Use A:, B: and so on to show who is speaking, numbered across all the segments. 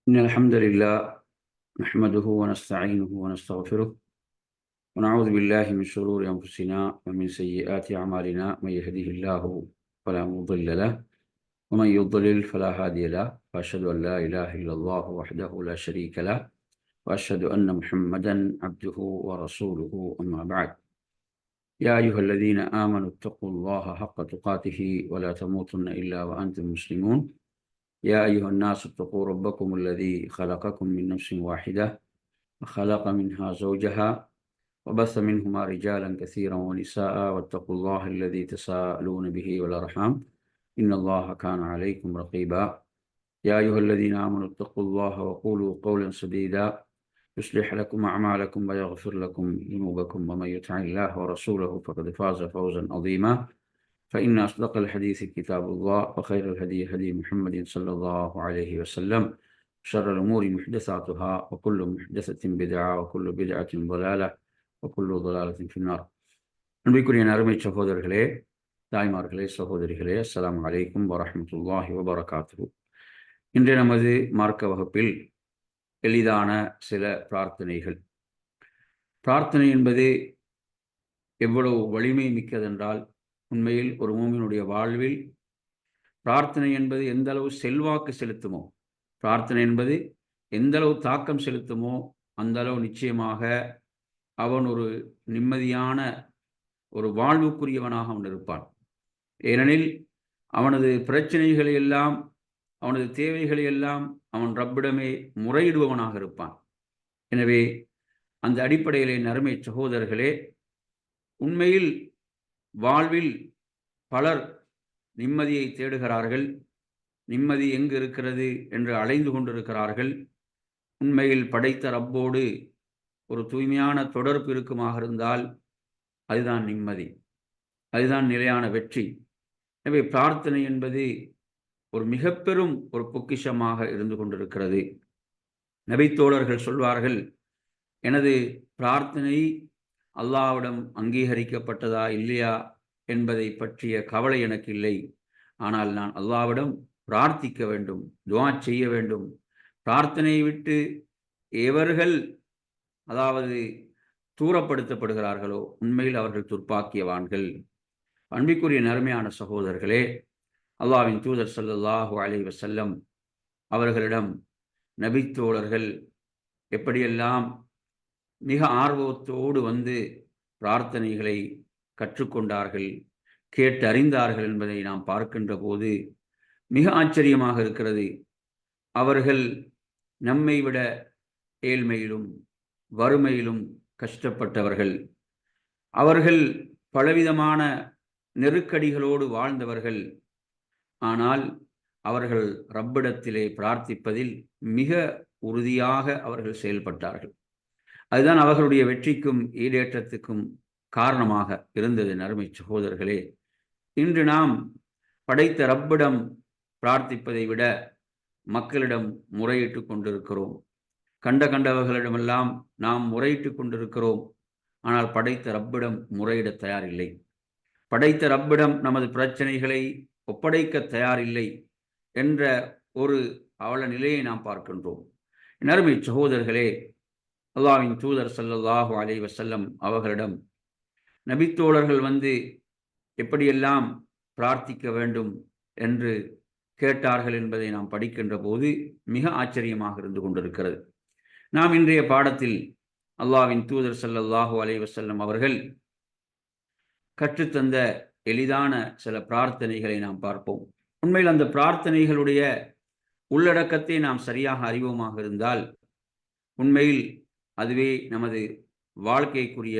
A: إن الحمد لله نحمده ونستعينه ونستغفره ونعوذ بالله من شرور أنفسنا ومن سيئات أعمالنا. من يهده الله فلا مضل له ومن يضلل فلا هادي له، وأشهد أن لا إله إلا الله وحده لا شريك له، وأشهد أن محمدا عبده ورسوله. أما بعد، يا أيها الذين آمنوا اتقوا الله حق تقاته ولا تموتن إلا وأنتم مسلمون. يا أيها الناس اتقوا ربكم الذي خلقكم من نفس واحدة وخلق منها زوجها وبث منهما رجالا كثيرا ونساء، واتقوا الله الذي تساءلون به والأرحام إن الله كان عليكم رقيبا. يا أيها الذين آمنوا اتقوا الله وقولوا قولا سديدا يصلح لكم أعمالكم ويغفر لكم ذنوبكم، ومن يطع الله ورسوله فقد فاز فوزا عظيما. فإن أصدق الحديث كتاب الله، وخير الهدي هدي محمد صلى الله عليه وسلم، شر الأمور محدثاتها، وكل محدثة بدعة، وكل بدعة ضلالة، وكل ضلالة في النار. அன்பிற்குரிய அருமை சகோதரர்களே, தாய்மார்களே, சகோதரிகளே, அஸ்ஸலாமு அலைக்கும் வரஹ்மத்துல்லாஹி வபரகாத்துஹு. இன்றைய நமது மார்க்க வகுப்பில் எளிதான சில பிரார்த்தனைகள். பிரார்த்தனை என்பது எவ்வளவு வலிமை மிக்கதென்றால், உண்மையில் ஒரு மூமினுடைய வாழ்வில் பிரார்த்தனை என்பது எந்த அளவு செல்வாக்கு செலுத்துமோ, பிரார்த்தனை என்பது எந்த அளவு தாக்கம் செலுத்துமோ, அந்த அளவு நிச்சயமாக அவன் ஒரு நிம்மதியான ஒரு வாழ்வுக்குரியவனாக அவன் இருப்பான். ஏனெனில் அவனது பிரச்சனைகளை எல்லாம், அவனது தேவைகளை எல்லாம் அவன் ரப்பிடமே முறையிடுபவனாக இருப்பான். எனவே அந்த அடிப்படையிலே அருமை சகோதரர்களே, உண்மையில் வாழ்வில் பலர் நிம்மதியை தேடுகிறார்கள். நிம்மதி எங்கு இருக்கிறது என்று அலைந்து கொண்டிருக்கிறார்கள். உண்மையில் படைத்த ரப்போடு ஒரு தூய்மையான தொடர்பு இருக்குமாக இருந்தால் அதுதான் நிம்மதி, அதுதான் நிலையான வெற்றி. எனவே பிரார்த்தனை என்பது ஒரு மிக பெரும் ஒரு பொக்கிஷமாக இருந்து கொண்டிருக்கிறது. நபித்தோழர்கள் சொல்வார்கள், எனது பிரார்த்தனை அல்லாஹ்விடம் அங்கீகரிக்கப்பட்டதா இல்லையா என்பதை பற்றிய கவலை எனக்கு இல்லை. ஆனால் நான் அல்லாஹ்விடம் பிரார்த்திக்க வேண்டும், துஆ செய்ய வேண்டும். பிரார்த்தனையை விட்டு எவர்கள் அதாவது தூரப்படுத்தப்படுகிறார்களோ உண்மையில் அவர்கள் துர்ப்பாக்கியவான்கள். அன்பிற்குரிய நறுமையான சகோதரர்களே, அல்லாஹ்வின் தூதர் ஸல்லல்லாஹு அலைஹி வஸல்லம் அவர்களிடம் நபித்தோழர்கள் எப்படியெல்லாம் மிக ஆர்வத்தோடு வந்து பிரார்த்தனைகளை கற்றுக்கொண்டார்கள், கேட்டு அறிந்தார்கள் என்பதை நாம் பார்க்கின்ற போது மிக ஆச்சரியமாக இருக்கிறது. அவர்கள் நம்மை விட ஏழ்மையிலும் வறுமையிலும் கஷ்டப்பட்டவர்கள். அவர்கள் பலவிதமான நெருக்கடிகளோடு வாழ்ந்தவர்கள். ஆனால் அவர்கள் ரப்பிடத்திலே பிரார்த்திப்பதில் மிக உறுதியாக அவர்கள் செயல்பட்டார்கள். அதுதான் அவர்களுடைய வெற்றிக்கும் ஈடேற்றத்துக்கும் காரணமாக இருந்தது. அருமை சகோதரர்களே, இன்று நாம் படைத்த ரப்பிடம் பிரார்த்திப்பதை விட மக்களிடம் முறையிட்டு கொண்டிருக்கிறோம். கண்டவர்களிடமெல்லாம் நாம் முறையிட்டு கொண்டிருக்கிறோம். ஆனால் படைத்த ரப்பிடம் முறையிட தயாரில்லை. படைத்த ரப்பிடம் நமது பிரச்சனைகளை ஒப்படைக்க தயாரில்லை என்ற ஒரு அவல நிலையை நாம் பார்க்கின்றோம். அருமை சகோதரர்களே, அல்லாஹ்வின் தூதர் ஸல்லல்லாஹு அலைஹி வஸல்லம் அவர்களிடம் நபித்தோழர்கள் வந்து எப்படியெல்லாம் பிரார்த்திக்க வேண்டும் என்று கேட்டார்கள் என்பதை நாம் படிக்கின்ற போது மிக ஆச்சரியமாக இருந்து கொண்டிருக்கிறது. நாம் இன்றைய பாடத்தில் அல்லாஹ்வின் தூதர் ஸல்லல்லாஹு அலைஹி வஸல்லம் அவர்கள் கற்றுத்தந்த எளிதான சில பிரார்த்தனைகளை நாம் பார்ப்போம். உண்மையில் அந்த பிரார்த்தனைகளுடைய உள்ளடக்கத்தை நாம் சரியாக அறிவோமாக இருந்தால் உண்மையில் அதுவே நமது வாழ்க்கைக்குரிய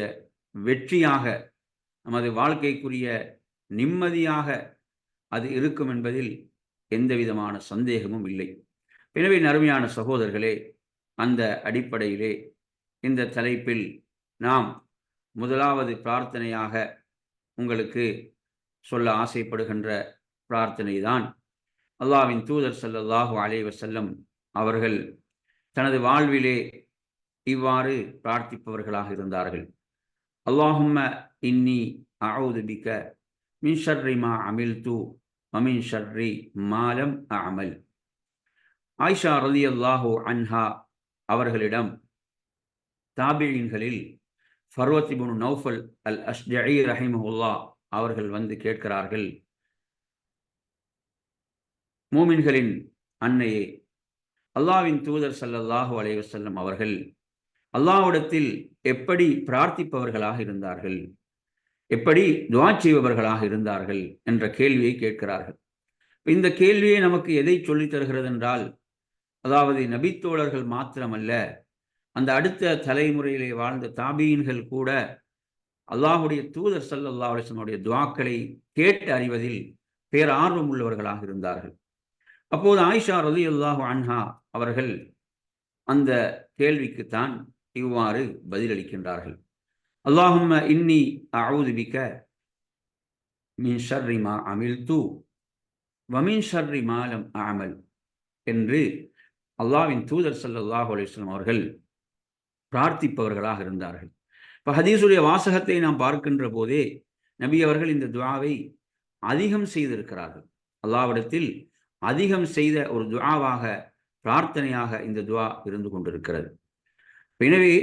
A: வெற்றியாக, நமது வாழ்க்கைக்குரிய நிம்மதியாக அது இருக்கும் என்பதில் எந்த விதமான சந்தேகமும் இல்லை. எனவே அருமையான சகோதரர்களே, அந்த அடிப்படையிலே இந்த தலைப்பில் நாம் முதலாவது பிரார்த்தனையாக உங்களுக்கு சொல்ல ஆசைப்படுகின்ற பிரார்த்தனை தான் அல்லாஹ்வின் தூதர் ஸல்லல்லாஹு அலைஹி வஸல்லம் அவர்கள் தனது வாழ்விலே இவ்வாறு பிரார்த்திப்பவர்களாக இருந்தார்கள். அல்லாஹும்ம இன்னி அஊது பிக மின் ஷர்ரி மா அமில்து வ மின் ஷர்ரி மா லம் அஅமல். ஆயிஷா ரலியல்லாஹு அன்ஹா அவர்களிடம் தாபியீன்களில் ஃபர்வத் இப்னு நௌஃபல் அல் அஷ்ஜஇ ரஹிமஹுல்லாஹ் அவர்கள் வந்து கேட்கிறார்கள், மூமின்களின் அன்னையே, அல்லாஹ்வின் தூதர் ஸல்லல்லாஹு அலைஹி வஸல்லம் அவர்கள் அல்லாஹ்விடத்தில் எப்படி பிரார்த்திப்பவர்களாக இருந்தார்கள், எப்படி துஆ செய்பவர்களாக இருந்தார்கள் என்ற கேள்வியை கேட்கிறார்கள். இந்த கேள்வியை நமக்கு எதை சொல்லித் தருகிறது என்றால், அதாவது நபித்தோழர்கள் மாத்திரமல்ல, அந்த அடுத்த தலைமுறையிலே வாழ்ந்த தாபீன்கள் கூட அல்லாஹுடைய தூதர் ஸல்லல்லாஹு அலைஹி வஸல்லம் துஆக்களை கேட்டு அறிவதில் பேரார்வம் உள்ளவர்களாக இருந்தார்கள். அப்போது ஆயிஷா ரலியல்லாஹு அன்ஹா அவர்கள் அந்த கேள்விக்குத்தான் இவ்வாறு பதிலளிக்கின்றார்கள். அல்லாஹும்ம இன்னி அஊது பிக மின் ஷர்ரி மா அமில்து வ மின் ஷர்ரி மா லம் அஅமல் என்று அல்லாஹ்வின் தூதர் ஸல்லல்லாஹு அலைஹி வஸல்லம் அவர்கள் பிரார்த்திப்பவர்களாக இருந்தார்கள். இப்போ ஹதீஸுடைய வாசகத்தை நாம் பார்க்கின்ற போதே நபி அவர்கள் இந்த துஆவை அதிகம் செய்திருக்கிறார்கள். அல்லாஹ்விடத்தில் அதிகம் செய்த ஒரு துஆவாக, பிரார்த்தனையாக இந்த துஆ இருந்து கொண்டிருக்கிறது. எனவே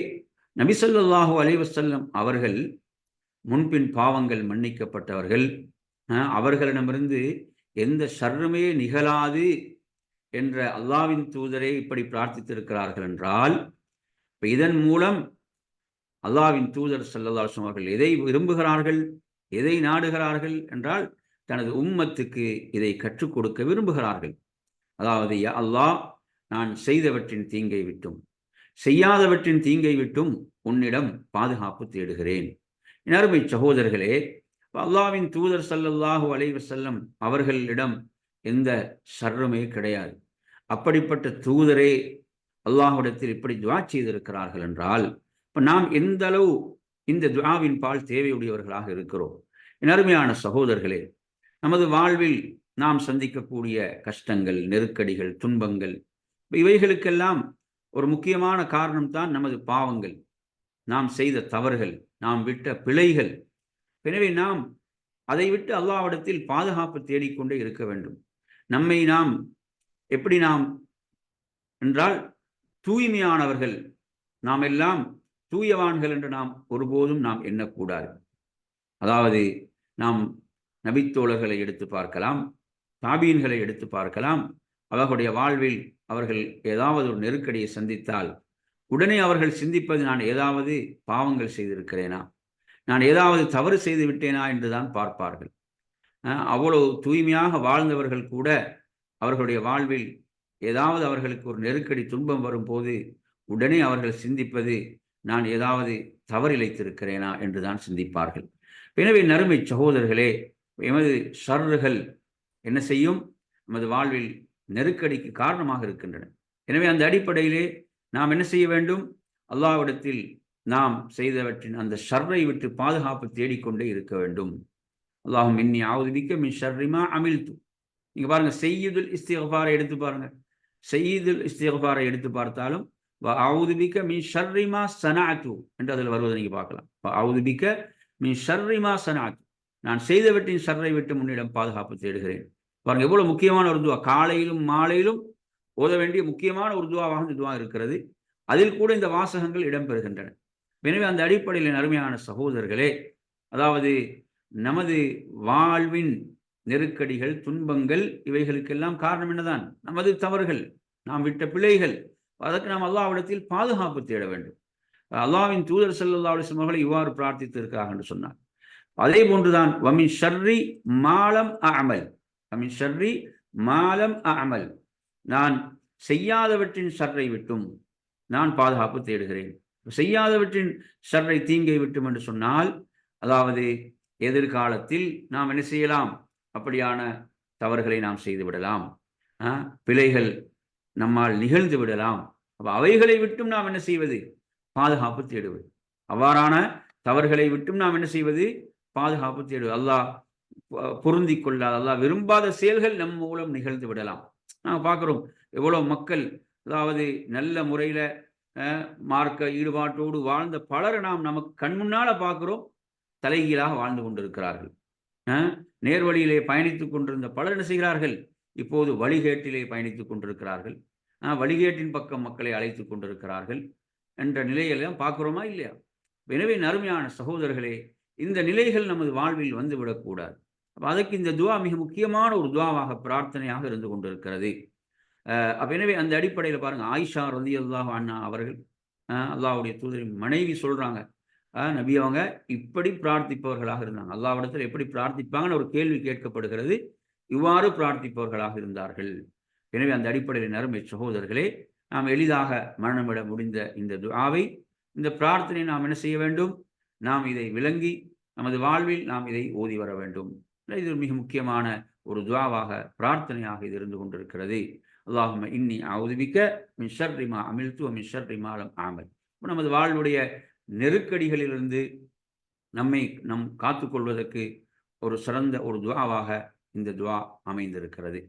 A: நபி ஸல்லல்லாஹு அலைஹி வஸல்லம் அவர்கள் முன்பின் பாவங்கள் மன்னிக்கப்பட்டவர்கள், அவர்களிடமிருந்து எந்த ஷர்ருமே நிகழாது என்ற அல்லாஹ்வின் தூதரே இப்படி பிரார்த்தித்திருக்கிறார்கள் என்றால், இதன் மூலம் அல்லாஹ்வின் தூதர் ஸல்லல்லாஹு அலைஹி வஸல்லம் அவர்கள் எதை விரும்புகிறார்கள், எதை நாடுகிறார்கள் என்றால், தனது உம்மத்துக்கு இதை கற்றுக் கொடுக்க விரும்புகிறார்கள். அதாவது, யா அல்லாஹ், நான் செய்தவற்றின் தீங்கை விட்டும் செய்யாதவற்றின் தீங்கை விட்டும் உன்னிடம் பாதுகாப்பு தேடுகிறேன். என் அருமை சகோதரர்களே, அல்லாஹ்வின் தூதர் ஸல்லல்லாஹு அலைஹி வஸல்லம் அவர்களிடம் எந்த ஷர்ருமே கிடையாது. அப்படிப்பட்ட தூதரே அல்லாஹ்விடத்தில் இப்படி துஆ செய்திருக்கிறார்கள் என்றால், இப்போ நாம் எந்த அளவு இந்த துஆவின் பால் தேவையுடையவர்களாக இருக்கிறோம். என் அருமையான சகோதரர்களே, நமது வாழ்வில் நாம் சந்திக்கக்கூடிய கஷ்டங்கள், நெருக்கடிகள், துன்பங்கள், இவைகளுக்கெல்லாம் ஒரு முக்கியமான காரணம்தான் நமது பாவங்கள், நாம் செய்த தவறுகள், நாம் விட்ட பிழைகள். எனவே நாம் அதை விட்டு அல்லாஹ்விடத்தில் பாதுகாப்பு தேடிக்கொண்டே இருக்க வேண்டும். நம்மை நாம் எப்படி நாம் என்றால் தூய்மையானவர்கள், நாம் எல்லாம் தூயவான்கள் என்று நாம் ஒருபோதும் நாம் எண்ணக்கூடாது. அதாவது நாம் நபித்தோழர்களை எடுத்து பார்க்கலாம், தாபீன்களை எடுத்து பார்க்கலாம். அவர்களுடைய வாழ்வில் அவர்கள் ஏதாவது ஒரு நெருக்கடியை சந்தித்தால் உடனே அவர்கள் சிந்திப்பது, நான் ஏதாவது பாவங்கள் செய்திருக்கிறேனா, நான் ஏதாவது தவறு செய்து விட்டேனா என்றுதான் பார்ப்பார்கள். அவ்வளவு தூய்மையாக வாழ்ந்தவர்கள் கூட அவர்களுடைய வாழ்வில் ஏதாவது அவர்களுக்கு ஒரு நெருக்கடி, துன்பம் வரும்போது உடனே அவர்கள் சிந்திப்பது, நான் ஏதாவது தவறிழைத்திருக்கிறேனா என்றுதான் சிந்திப்பார்கள். எனவே நறுமை சகோதரர்களே, எமது ஷர்றுகள் என்ன செய்யும், நமது வாழ்வில் நெருக்கடிக்கு காரணமாக இருக்கின்றன. எனவே அந்த அடிப்படையிலே நாம் என்ன செய்ய வேண்டும், அல்லாஹ்விடத்தில் நாம் செய்தவற்றின் அந்த ஷர்ரை விட்டு பாதுகாப்பு தேடிக்கொண்டே இருக்க வேண்டும். அல்லாஹும் இன்னி அஊது பிக்க மின் ஷர்ரி மா அமில்து. நீங்க பாருங்க, செய்யுதுல் இஸ்திக்ஃபாரை எடுத்து பாருங்க. செய்யுதுல் இஸ்திக்ஃபாரை எடுத்து பார்த்தாலும் அஊது பிக்க மின் ஷர்ரி மா ஸனஅது என்று அதில் வருவதை நீங்க பார்க்கலாம். அஊது பிக்க மின் ஷர்ரி மா ஸனஅது, நான் செய்தவற்றின் ஷர்ரை விட்டு முன்னிடம் பாதுகாப்பு தேடுகிறேன். பாருங்க, எவ்வளவு முக்கியமான ஒரு துவா, காலையிலும் மாலையிலும் ஓத வேண்டிய முக்கியமான ஒரு துவாவாக இந்த துவா இருக்கிறது. அதில் கூட இந்த வாசகங்கள் இடம்பெறுகின்றன. எனவே அந்த அடிப்படையில் அருமையான சகோதரர்களே, அதாவது நமது வாழ்வின் நெருக்கடிகள், துன்பங்கள், இவைகளுக்கெல்லாம் காரணம் என்னதான், நமது தவறுகள், நாம் விட்ட பிழைகள். அதற்கு நாம் அல்லாஹ்விடத்தில் பாதுகாப்பு தேட வேண்டும். அல்லாஹ்வின் தூதர் ஸல்லல்லாஹு அலைஹி வஸல்லம் அவர்கள் இவ்வாறு பிரார்த்தித்து இருக்கிறார்கள் என்று சொன்னார். அதே போன்றுதான் வமின் ஷர்ரி மாலம் அஅமல், வமின் ஷர்ரி மாலம் அஅமல், நான் செய்யாதவற்றின் ஷர்ரை விட்டும் நான் பாதுகாப்பு தேடுகிறேன். செய்யாதவற்றின் ஷர்ரை, தீங்கை விட்டும் என்று சொன்னால், அதாவது எதிர்காலத்தில் நாம் என்ன செய்யலாம், அப்படியான தவறுகளை நாம் செய்து விடலாம், பிழைகள் நம்மால் நிகழ்ந்து விடலாம். அவைகளை விட்டும் நாம் என்ன செய்வது, பாதுகாப்பு தேடுவது. அவ்வாறான தவறுகளை விட்டும் நாம் என்ன செய்வது, பாதுகாப்பு தேடுவது. அல்லாஹ் பொருந்தி கொள்ளாத, அல்லாஹ் விரும்பாத செயல்கள் நம் மூலம் நிகழ்ந்து விடலாம். நாம் பார்க்கிறோம் எவ்வளவு மக்கள், அதாவது நல்ல முறையில மார்க்க ஈடுபாட்டோடு வாழ்ந்த பலரை நாம் நமக்கு கண் முன்னால பார்க்கிறோம், தலைகீழாக வாழ்ந்து கொண்டிருக்கிறார்கள். நேர்வழியிலே பயணித்துக் கொண்டிருந்த பலர் என்ன செய்கிறார்கள், இப்போது வழிகேட்டிலே பயணித்துக் கொண்டிருக்கிறார்கள். வழிகேட்டின் பக்கம் மக்களை அழைத்து கொண்டிருக்கிறார்கள் என்ற நிலையெல்லாம் பார்க்குறோமா இல்லையா? எனவே நறுமையான சகோதரர்களே, இந்த நிலைகள் நமது வாழ்வில் வந்துவிடக்கூடாது. அப்போ அதுக்கு இந்த துவா மிக முக்கியமான ஒரு துவாவாக, பிரார்த்தனையாக இருந்து கொண்டிருக்கிறது. எனவே அந்த அடிப்படையில் பாருங்கள், ஆயிஷா ரலியல்லாஹு அன்ஹா அவர்கள், அல்லாஹ்வுடைய தூதரின் மனைவி சொல்கிறாங்க, நபி அவங்க இப்படி பிரார்த்திப்பவர்களாக இருந்தாங்க. அல்லாஹ்விடத்தில் எப்படி பிரார்த்திப்பாங்கன்னு ஒரு கேள்வி கேட்கப்படுகிறது. இவ்வாறு பிரார்த்திப்பவர்களாக இருந்தார்கள். எனவே அந்த அடிப்படையில் நறுமை சகோதரர்களே, நாம் எளிதாக மரணமிட முடிந்த இந்த துஆவை, இந்த பிரார்த்தனை நாம் என்ன செய்ய வேண்டும்? நாம் இதை விளங்கி நமது வாழ்வில் நாம் இதை ஓதி வர வேண்டும். இது மிக முக்கியமான ஒரு துஆவாக, பிரார்த்தனையாக இது இருந்து கொண்டிருக்கிறது. அல்லாஹும்ம இன்னி அஊது பிக்க மின் ஷர்ரி மா அமில்து வ மின் ஷர்ரி மா லம் அமல். நமது வாழ்வுடைய நெருக்கடிகளிலிருந்து நம் காத்துக்கொள்வதற்கு ஒரு சிறந்த ஒரு துஆவாக இந்த துஆ அமைந்திருக்கிறது.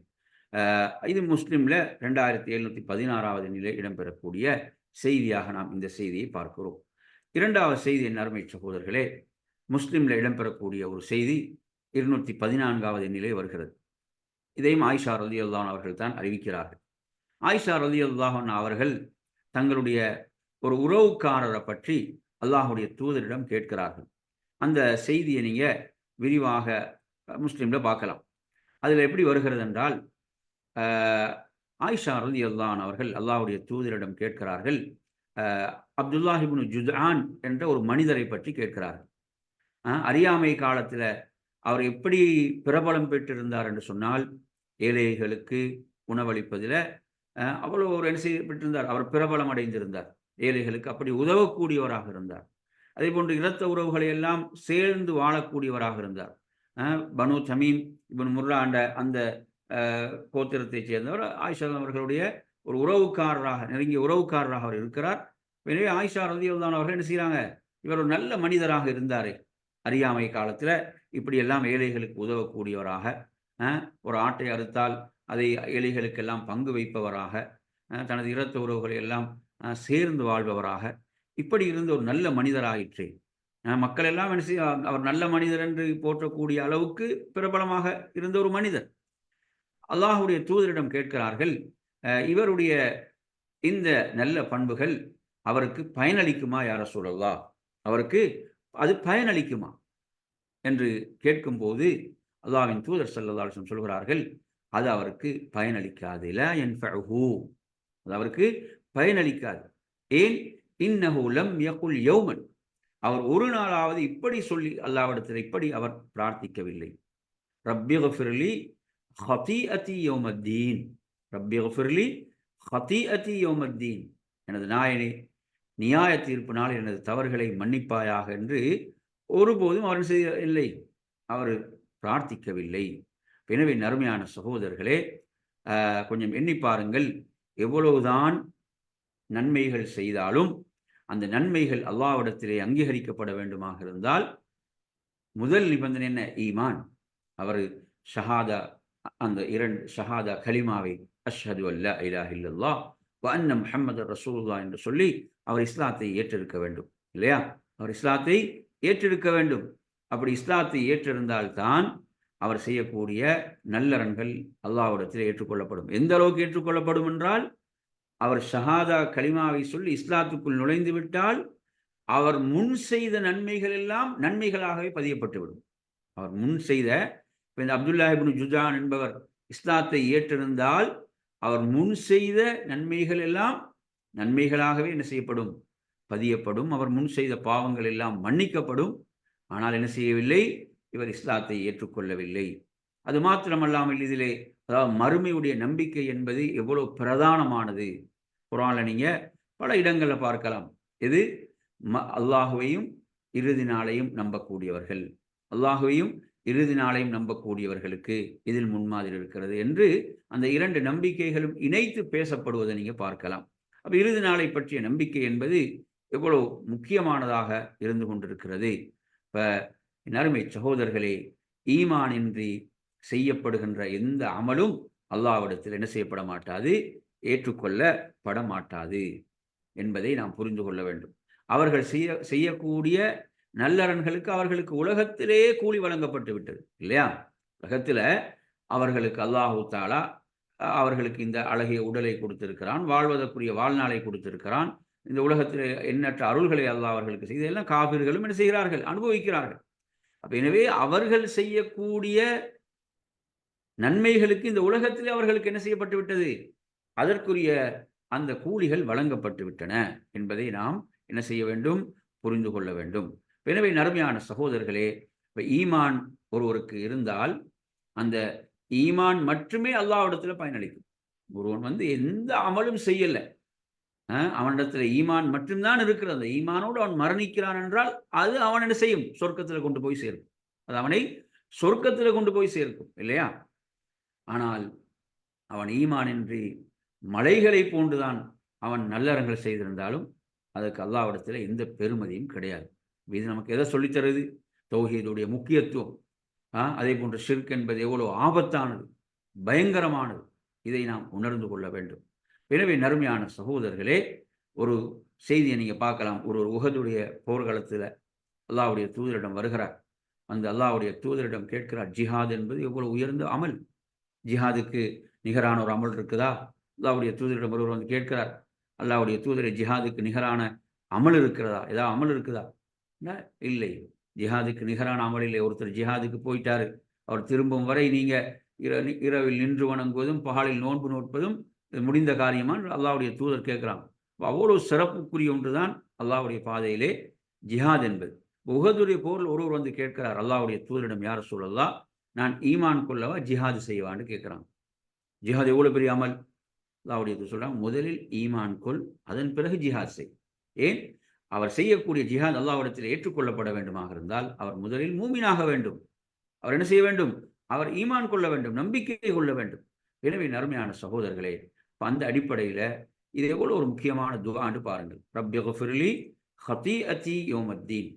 A: இது முஸ்லிமில் 2716வது நிலை இடம்பெறக்கூடிய செய்தியாக நாம் இந்த செய்தியை பார்க்கிறோம். இரண்டாவது செய்தி, என் அருமை சகோதரர்களே, முஸ்லிமில் இடம்பெறக்கூடிய ஒரு செய்தி 214வது நிலை வருகிறது. இதையும் ஆயிஷா ரலியல்லாஹு அன்ஹா அவர்கள் தான் அறிவிக்கிறார்கள். ஆயிஷா ரலியல்லாஹு அன்ஹா அவர்கள் தங்களுடைய ஒரு உறவுக்காரரை பற்றி அல்லாஹுடைய தூதரிடம் கேட்கிறார்கள். அந்த செய்தியை நீங்கள் விரிவாக முஸ்லிமில் பார்க்கலாம். அதில் எப்படி வருகிறது என்றால், ஆயிஷா ரலியல்லாஹு அன்ஹா அவர்கள் அல்லாஹ்வுடைய தூதரிடம் கேட்கிறார்கள், அப்துல்லாஹ் இப்னு ஜுத்ஆன் என்ற ஒரு மனிதரை பற்றி கேட்கிறார்கள். அறியாமை காலத்தில் அவர் எப்படி பிரபலம் பெற்றிருந்தார் என்று சொன்னால், ஏழைகளுக்கு உணவளிப்பதில் அவ்வளோ ஒரு என்ன செய்யப்பட்டிருந்தார், அவர் பிரபலம் அடைந்திருந்தார். ஏழைகளுக்கு அப்படி உதவக்கூடியவராக இருந்தார். அதே போன்று இரத்த உறவுகளை எல்லாம் சேர்ந்து வாழக்கூடியவராக இருந்தார். பனு தமீம் இப்னு முர்ரா அந்த கோத்திரத்தைச் சேர்ந்தவர் ஆயிஷா அவர்களுடைய ஒரு உறவுக்காரராக, நெருங்கிய உறவுக்காரராக அவர் இருக்கிறார். எனவே ஆயிஷா ரலியல்லாஹு அன்ஹா அவர்கள் என்ன செய்கிறாங்க, இவர் ஒரு நல்ல மனிதராக இருந்தார். அறியாமை காலத்தில் இப்படியெல்லாம் ஏழைகளுக்கு உதவக்கூடியவராக, ஒரு ஆட்டை அறுத்தால் அதை ஏழைகளுக்கெல்லாம் பங்கு வைப்பவராக, தனது இரத்த உறவுகளை எல்லாம் சேர்ந்து வாழ்பவராக, இப்படி இருந்த ஒரு நல்ல மனிதராயிற்று. மக்கள் எல்லாம் என்ன செய்ய, அவர் நல்ல மனிதர் என்று போற்றக்கூடிய அளவுக்கு பிரபலமாக இருந்த ஒரு மனிதர். அல்லாஹுடைய தூதரிடம் கேட்கிறார்கள், இவருடைய இந்த நல்ல பண்புகள் அவருக்கு பயனளிக்குமா யா ரசூலல்லாஹ், அவருக்கு அது பயனளிக்குமா என்று கேட்கும்போது அல்லாஹ்வின் தூதர் ஸல்லல்லாஹு அலைஹி வஸல்லம் சொல்கிறார்கள், அது அவருக்கு பயனளிக்காது. லா யன்ஃபஉஹு, அது அவருக்கு பயனளிக்காது. ஏன்? இன்னஹு லம் யகுல் யௌமன், அவர் ஒரு நாளாவது இப்படி சொல்லி அல்லாஹ்விடத்தில் இப்படி அவர் பிரார்த்திக்கவில்லை. ரப்பிக்ஃபிர்லி ஹதீஅதி யௌமத்தீன், ரப்பிக்ஃபிர்லி ஹதீஅதி யௌமத்தீன், எனது நாயனே, நியாய தீர்ப்பு நாள் எனது தவறுகளை மன்னிப்பாயாக என்று ஒருபோதும் அவர் செய்யவில்லை, அவர் பிரார்த்திக்கவில்லை. எனவே நறுமையான சகோதரர்களே, கொஞ்சம் எண்ணி பாருங்கள், எவ்வளவுதான் நன்மைகள் செய்தாலும் அந்த நன்மைகள் அல்லாஹ்விடத்திலே அங்கீகரிக்கப்பட வேண்டுமாக இருந்தால் முதல் நிபந்தனை என்ன? ஈமான். அவர் ஷஹாதா, அந்த 2 ஷஹாதா கலிமாவை, அஷ்ஹது அல்லா இலாஹ இல்லல்லாஹ் வ அன்ன முஹம்மதர் ரசூலுல்லாஹ் என்று சொல்லி அவர் இஸ்லாத்தை ஏற்றிருக்க வேண்டும், இல்லையா? அவர் இஸ்லாத்தை ஏற்றிருக்க வேண்டும். அப்படி இஸ்லாத்தை ஏற்றிருந்தால்தான் அவர் செய்யக்கூடிய நல்லறன்கள் அல்லாஹ்விடத்தில் ஏற்றுக்கொள்ளப்படும். எந்த அளவுக்கு ஏற்றுக்கொள்ளப்படும் என்றால், அவர் ஷஹாதா கலிமாவை சொல்லி இஸ்லாத்துக்குள் நுழைந்து விட்டால் அவர் முன் செய்த நன்மைகள் எல்லாம் நன்மைகளாகவே பதியப்பட்டுவிடும். அவர் முன் செய்த, இந்த அப்துல்லாஹ் இப்னு ஜுத்ஆன் என்பவர் இஸ்லாத்தை ஏற்றிருந்தால் அவர் முன் செய்த நன்மைகள் எல்லாம் நன்மைகளாகவே என்ன செய்யப்படும்? பதியப்படும். அவர் முன் செய்த பாவங்கள் எல்லாம் மன்னிக்கப்படும். ஆனால் என்ன செய்யவில்லை? இவர் இஸ்லாத்தை ஏற்றுக்கொள்ளவில்லை. அது மாத்திரமல்லாமல் இதிலே, அதாவது மறுமையுடைய நம்பிக்கை என்பது எவ்வளவு பிரதானமானது. குர்ஆனில் நீங்கள் பல இடங்களில் பார்க்கலாம். எது? அல்லாஹுவையும் இறுதி நாளையும் நம்பக்கூடியவர்கள், அல்லாஹுவையும் இறுதி நாளையும் நம்பக்கூடியவர்களுக்கு இதில் முன்மாதிரி இருக்கிறது என்று அந்த 2 நம்பிக்கைகளும் இணைத்து பேசப்படுவதை நீங்கள் பார்க்கலாம். அப்போ இறுதி நாளை பற்றிய நம்பிக்கை என்பது எவ்வளவு முக்கியமானதாக இருந்து கொண்டிருக்கிறது. இப்போ அருமை சகோதரர்களே, ஈமானின்றி செய்யப்படுகின்ற எந்த அமலும் அல்லாஹ்விடத்தில் என்ன செய்யப்பட மாட்டாது? ஏற்றுக்கொள்ளப்பட மாட்டாது என்பதை நாம் புரிந்து கொள்ள வேண்டும். அவர்கள் செய்யக்கூடிய நல்லறன்களுக்கு அவர்களுக்கு உலகத்திலேயே கூலி வழங்கப்பட்டு விட்டது, இல்லையா? உலகத்தில் அவர்களுக்கு அல்லாஹு தஆலா அவர்களுக்கு இந்த அழகிய உடலை கொடுத்திருக்கிறான், வாழ்வதற்குரிய வாழ்நாளை கொடுத்திருக்கிறான், இந்த உலகத்தில் எண்ணற்ற அருள்களை அல்லாஹ் அவர்களுக்கு செய்து, இதெல்லாம் காபிர்களும் என்ன செய்கிறார்கள், அனுபவிக்கிறார்கள். எனவே அவர்கள் செய்யக்கூடிய நன்மைகளுக்கு இந்த உலகத்திலே அவர்களுக்கு என்ன செய்யப்பட்டு விட்டது, அதற்குரிய அந்த கூலிகள் வழங்கப்பட்டு விட்டன என்பதை நாம் என்ன செய்ய வேண்டும், புரிந்து கொள்ள வேண்டும். எனவே நறுமையான சகோதரர்களே, இப்ப ஈமான் ஒருவருக்கு இருந்தால் அந்த ஈமான் மட்டுமே அல்லாஹ்விடத்துல பயனளிக்கும். ஒருவன் எந்த அமலும் செய்யல, அவனிடத்துல ஈமான் மட்டும்தான் இருக்கிறது, ஈமானோடு அவன் மரணிக்கிறான் என்றால் அது அவன் என்ன செய்யும், சொர்க்கத்துல கொண்டு போய் சேர்க்கும். அது அவனை சொர்க்கத்துல கொண்டு போய் சேர்க்கும், இல்லையா? ஆனால் அவன் ஈமானின்றி மலைகளை போன்றுதான் அவன் நல்லறங்கள் செய்திருந்தாலும் அதற்கு அல்லாஹ்விடத்தில் எந்த பெருமதியும் கிடையாது. இது நமக்கு எதை சொல்லித்தருது, தௌஹீதுடைய முக்கியத்துவம். அதே போன்று ஷிர்க் என்பது எவ்வளவு ஆபத்தானது, பயங்கரமானது, இதை நாம் உணர்ந்து கொள்ள வேண்டும். எனவே நறுமையான சகோதரர்களே, ஒரு செய்தியை நீங்க பார்க்கலாம். ஒரு உஹதுடைய போர்க்களத்தில் அல்லாஹ்வுடைய தூதரிடம் வருகிறார். அந்த அல்லாஹ்வுடைய தூதரிடம் கேட்கிறார், ஜிஹாத் என்பது எவ்வளவு உயர்ந்த அமல், ஜிஹாதுக்கு நிகரான ஒரு அமல் இருக்குதா? அல்லாஹ்வுடைய தூதரிடம் ஒருவர் கேட்கிறார், அல்லாஹ்வுடைய தூதரை, ஜிஹாதுக்கு நிகரான அமல் இருக்கிறதா, ஏதாவது அமல் இருக்குதா? இல்லை, ஜிஹாதுக்கு நிகரான அமல் இல்லை. ஒருத்தர் ஜிஹாதுக்கு போயிட்டாரு, அவர் திரும்பும் வரை நீங்க இரவில் நின்று வணங்குவதும் பகலில் நோன்பு நோட்பதும் முடிந்த காரியமா? அல்லாஹ்வுடைய தூதர் கேட்கிறான். அவ்வளவு சிறப்புக்குரிய ஒன்றுதான் அல்லாஹ்வுடைய பாதையிலே ஜிஹாத் என்பது. உஹதுடைய போரில் ஒருவர் கேட்கிறார் அல்லாஹ்வுடைய தூதரிடம், யார் ரசூலல்லாஹ், நான் ஈமான் கொள்ளவா ஜிஹாது செய்வான்னு கேட்கிறான். ஜிஹாத் எவ்வளவு பெரிய அமல். அல்லாஹ்வுடைய தூதர் சொல்றாங்க, முதலில் ஈமான் கொள், அதன் பிறகு ஜிஹாத் செய். ஏன்? அவர் செய்யக்கூடிய ஜிஹாத் அல்லாஹ்விடத்தில் ஏற்றுக்கொள்ளப்பட வேண்டுமாக இருந்தால் அவர் முதலில் மூமினாக வேண்டும். அவர் என்ன செய்ய வேண்டும்? அவர் ஈமான் கொள்ள வேண்டும், நம்பிக்கை கொள்ள வேண்டும். எனவே நறுமையான சகோதரர்களே, அந்த அடிப்படையில் இது எவ்வளவு ஒரு முக்கியமான துஆன்னு பாருங்கள். ரப்பி ஃபிர்லி ஹதீஅதி யௌமத்தீன்.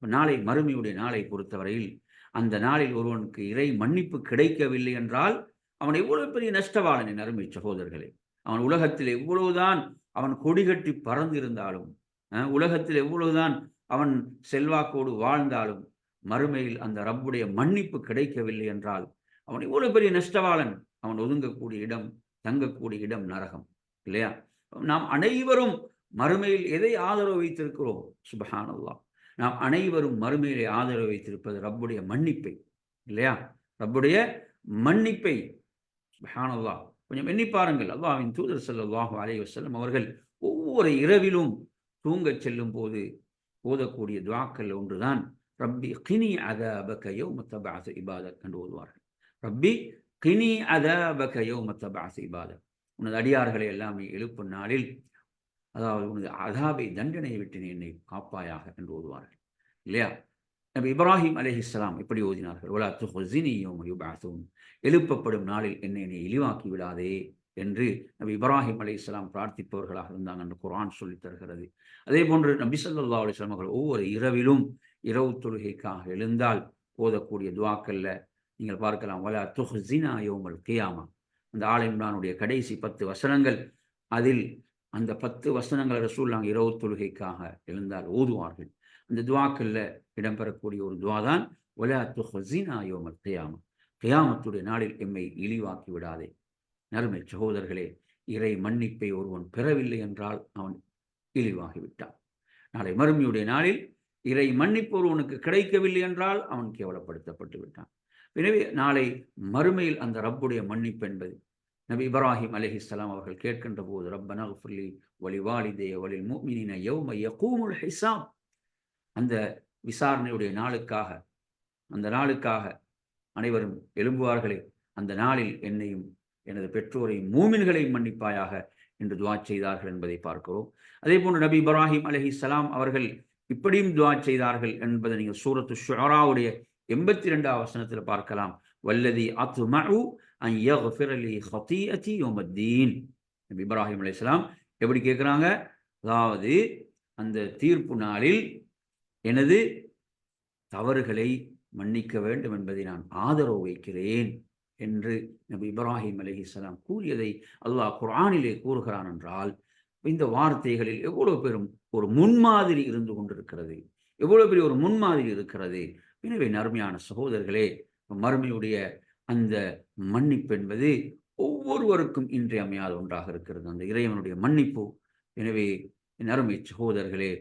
A: நாளை மறுமையுடைய நாளை பொறுத்தவரையில் அந்த நாளில் ஒருவனுக்கு இறை மன்னிப்பு கிடைக்கவில்லை என்றால் அவன் எவ்வளவு பெரிய நஷ்டவாளன். அருமை சகோதரர்களே, அவன் உலகத்தில் எவ்வளவுதான் அவன் கொடிகட்டி பறந்திருந்தாலும், உலகத்தில் எவ்வளவுதான் அவன் செல்வாக்கோடு வாழ்ந்தாலும், மறுமையில் அந்த ரப்புடைய மன்னிப்பு கிடைக்கவில்லை என்றால் அவன் எவ்வளவு பெரிய நஷ்டவாளன். அவன் ஒதுங்கக்கூடிய இடம், தங்கக்கூடிய இடம் நரகம், இல்லையா? நாம் அனைவரும் மறுமையில் எதை ஆதரவு வைத்திருக்கிறோம்? சுப்ஹானல்லாஹ், நாம் அனைவரும் மறுமையிலே ஆதரவு வைத்திருப்பது ரப்புடைய மன்னிப்பை, இல்லையா? ரப்புடைய மன்னிப்பை. சுப்ஹானல்லாஹ், கொஞ்சம் எண்ணி பாருங்கள். அல்லாஹ்வின் தூதர் ஸல்லல்லாஹு அலைஹி வஸல்லம் அவர்கள் ஒவ்வொரு இரவிலும் தூங்கச் செல்லும் போது ஓதக்கூடிய துஆக்கள் ஒன்றுதான் ரப்பி கினி அதாபக யௌம தபஅஸு இபாதக் என்று ஓதுவார்கள். ரப்பி கினி அதாபக யௌம தபஅஸு இபாதக், உனது அடியார்களை எல்லாம் நீ எழுப்பும் நாளில், அதாவது உனது அதாபை, தண்டனையை விட்டு என்னை காப்பாயாக என்று ஓதுவார்கள், இல்லையா? நபி இப்ராஹிம் அலைஹிஸ்ஸலாம் இப்படி ஓதினார்கள், வலா துஹ்ஸினி யௌம யுபஅஸூன், எழுப்பப்படும் நாளில் என்னை நீ இழிவாக்கி விடாதே என்று நபி இப்ராஹிம் அலைஹிஸ்ஸலாம் பிரார்த்திப்பவர்களாக இருந்தாங்க என்று குர்ஆன் சொல்லித் தருகிறது. அதே போன்று நபி ஸல்லல்லாஹு அலைஹி வஸல்லம் அவர்கள் ஒவ்வொரு இரவிலும் இரவு தொழுகைக்காக எழுந்தால் ஓதக்கூடிய துஆக்கள்ல நீங்கள் பார்க்கலாம், வலா துஹ்ஸினா யௌமல் கியாமா. அந்த ஆல இம்ரானுடைய கடைசி 10 வசனங்கள், அதில் அந்த 10 வசனங்கள் ரசூலுல்லாஹ் இரவு தொழுகைக்காக எழுந்தால் ஓதுவார்கள். அந்த துஆக்கள்ல இடம்பெறக்கூடிய ஒரு துஆ தான் வலா துஹ்ஸினா யௌமல் கியாமா, கியாமத்துடைய நாளில் எம்மை இழிவாக்கி விடாதே. நறுமை சகோதரர்களே, இறை மன்னிப்பை ஒருவன் பெறவில்லை என்றால் அவன் இழிவாகிவிட்டான். நாளை மறுமையுடைய நாளில் இறை மன்னிப்பு ஒருவனுக்கு கிடைக்கவில்லை என்றால் அவன் கேவலப்படுத்தப்பட்டு விட்டான். எனவே நாளை மறுமையில் அந்த ரப்புடைய மன்னிப்பு என்பது நபி இப்ராஹிம் அலைஹிஸ்ஸலாம் அவர்கள் கேட்கின்ற போது, ரப்பனா ஃபிர்லி வலிவாலிதைய வலில் முஃமினீன யௌம யகூமுல் ஹிசாப், அந்த விசாரணையுடைய நாளுக்காக, அந்த நாளுக்காக அனைவரும் எழும்புவார்களே, அந்த நாளில் என்னையும் எனது பெற்றோரையும் மூமின்களையும் மன்னிப்பாயாக என்று துஆ செய்தார்கள் என்பதை பார்க்கிறோம். அதே போன்று நபி இப்ராஹிம் அலைஹிஸ்ஸலாம் அவர்கள் இப்படியும் துஆ செய்தார்கள் என்பதை நீங்கள் சூரத்து ஷுஆராவுடைய 82வது வசனத்தில் பார்க்கலாம். வல்லதி அத்மஉ அன் யக்ஃபிர லி ஹதீஅதி யௌமத்தீன். நபி இப்ராஹிம் அலைஹிஸ்ஸலாம் எப்படி கேட்கிறாங்க? அதாவது அந்த தீர்ப்பு நாளில் எனது தவறுகளை மன்னிக்க வேண்டும் என்பதை நான் ஆதரவு வைக்கிறேன் என்று நபி இப்ராஹிம் அலைஹிஸ்ஸலாம் கூறியதை அல்லாஹ் குர்ஆனிலே கூறுகிறான் என்றால், இந்த வார்த்தைகளில் எவ்வளவு பெரும் ஒரு முன்மாதிரி இருந்து கொண்டிருக்கிறது, எவ்வளவு பெரிய ஒரு முன்மாதிரி இருக்கிறது. எனவே நறுமையான சகோதரர்களே, மறுமையுடைய அந்த மன்னிப்பு என்பது ஒவ்வொருவருக்கும் இன்றியமையாத ஒன்றாக இருக்கிறது அந்த இறைவனுடைய மன்னிப்பு. எனவே என் அருமை சகோதரர்களே,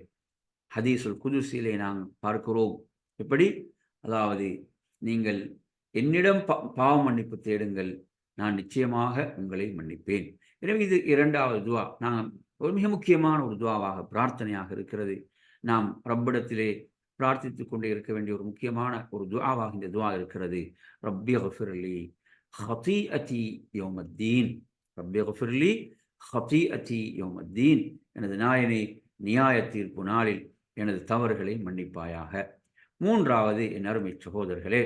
A: ஹதீஸுல் குதுஸிலே நாம் பார்க்கிறோம் எப்படி, அதாவது நீங்கள் என்னிடம் பாவ மன்னிப்பு தேடுங்கள், நான் நிச்சயமாக உங்களை மன்னிப்பேன். எனவே இது இரண்டாவது துவா, நாம் ஒரு மிக முக்கியமான ஒரு துவாவாக பிரார்த்தனையாக இருக்கிறது. நாம் ரப்பிடத்திலே பிரார்த்தித்துக் கொண்டே இருக்க வேண்டிய ஒரு முக்கியமான ஒரு துவாவாக இந்த துவா இருக்கிறது. ரப்பி கஃபிர்லி ஹதீஅதி யௌமத்தீன், ரப்பி கஃபிர்லி ஹதீஅதி யௌமத்தீன், எனது நாயனை நியாய தீர்ப்பு நாளில் எனது தவறுகளை மன்னிப்பாயாக. மூன்றாவது என் அருமை சகோதரர்களே,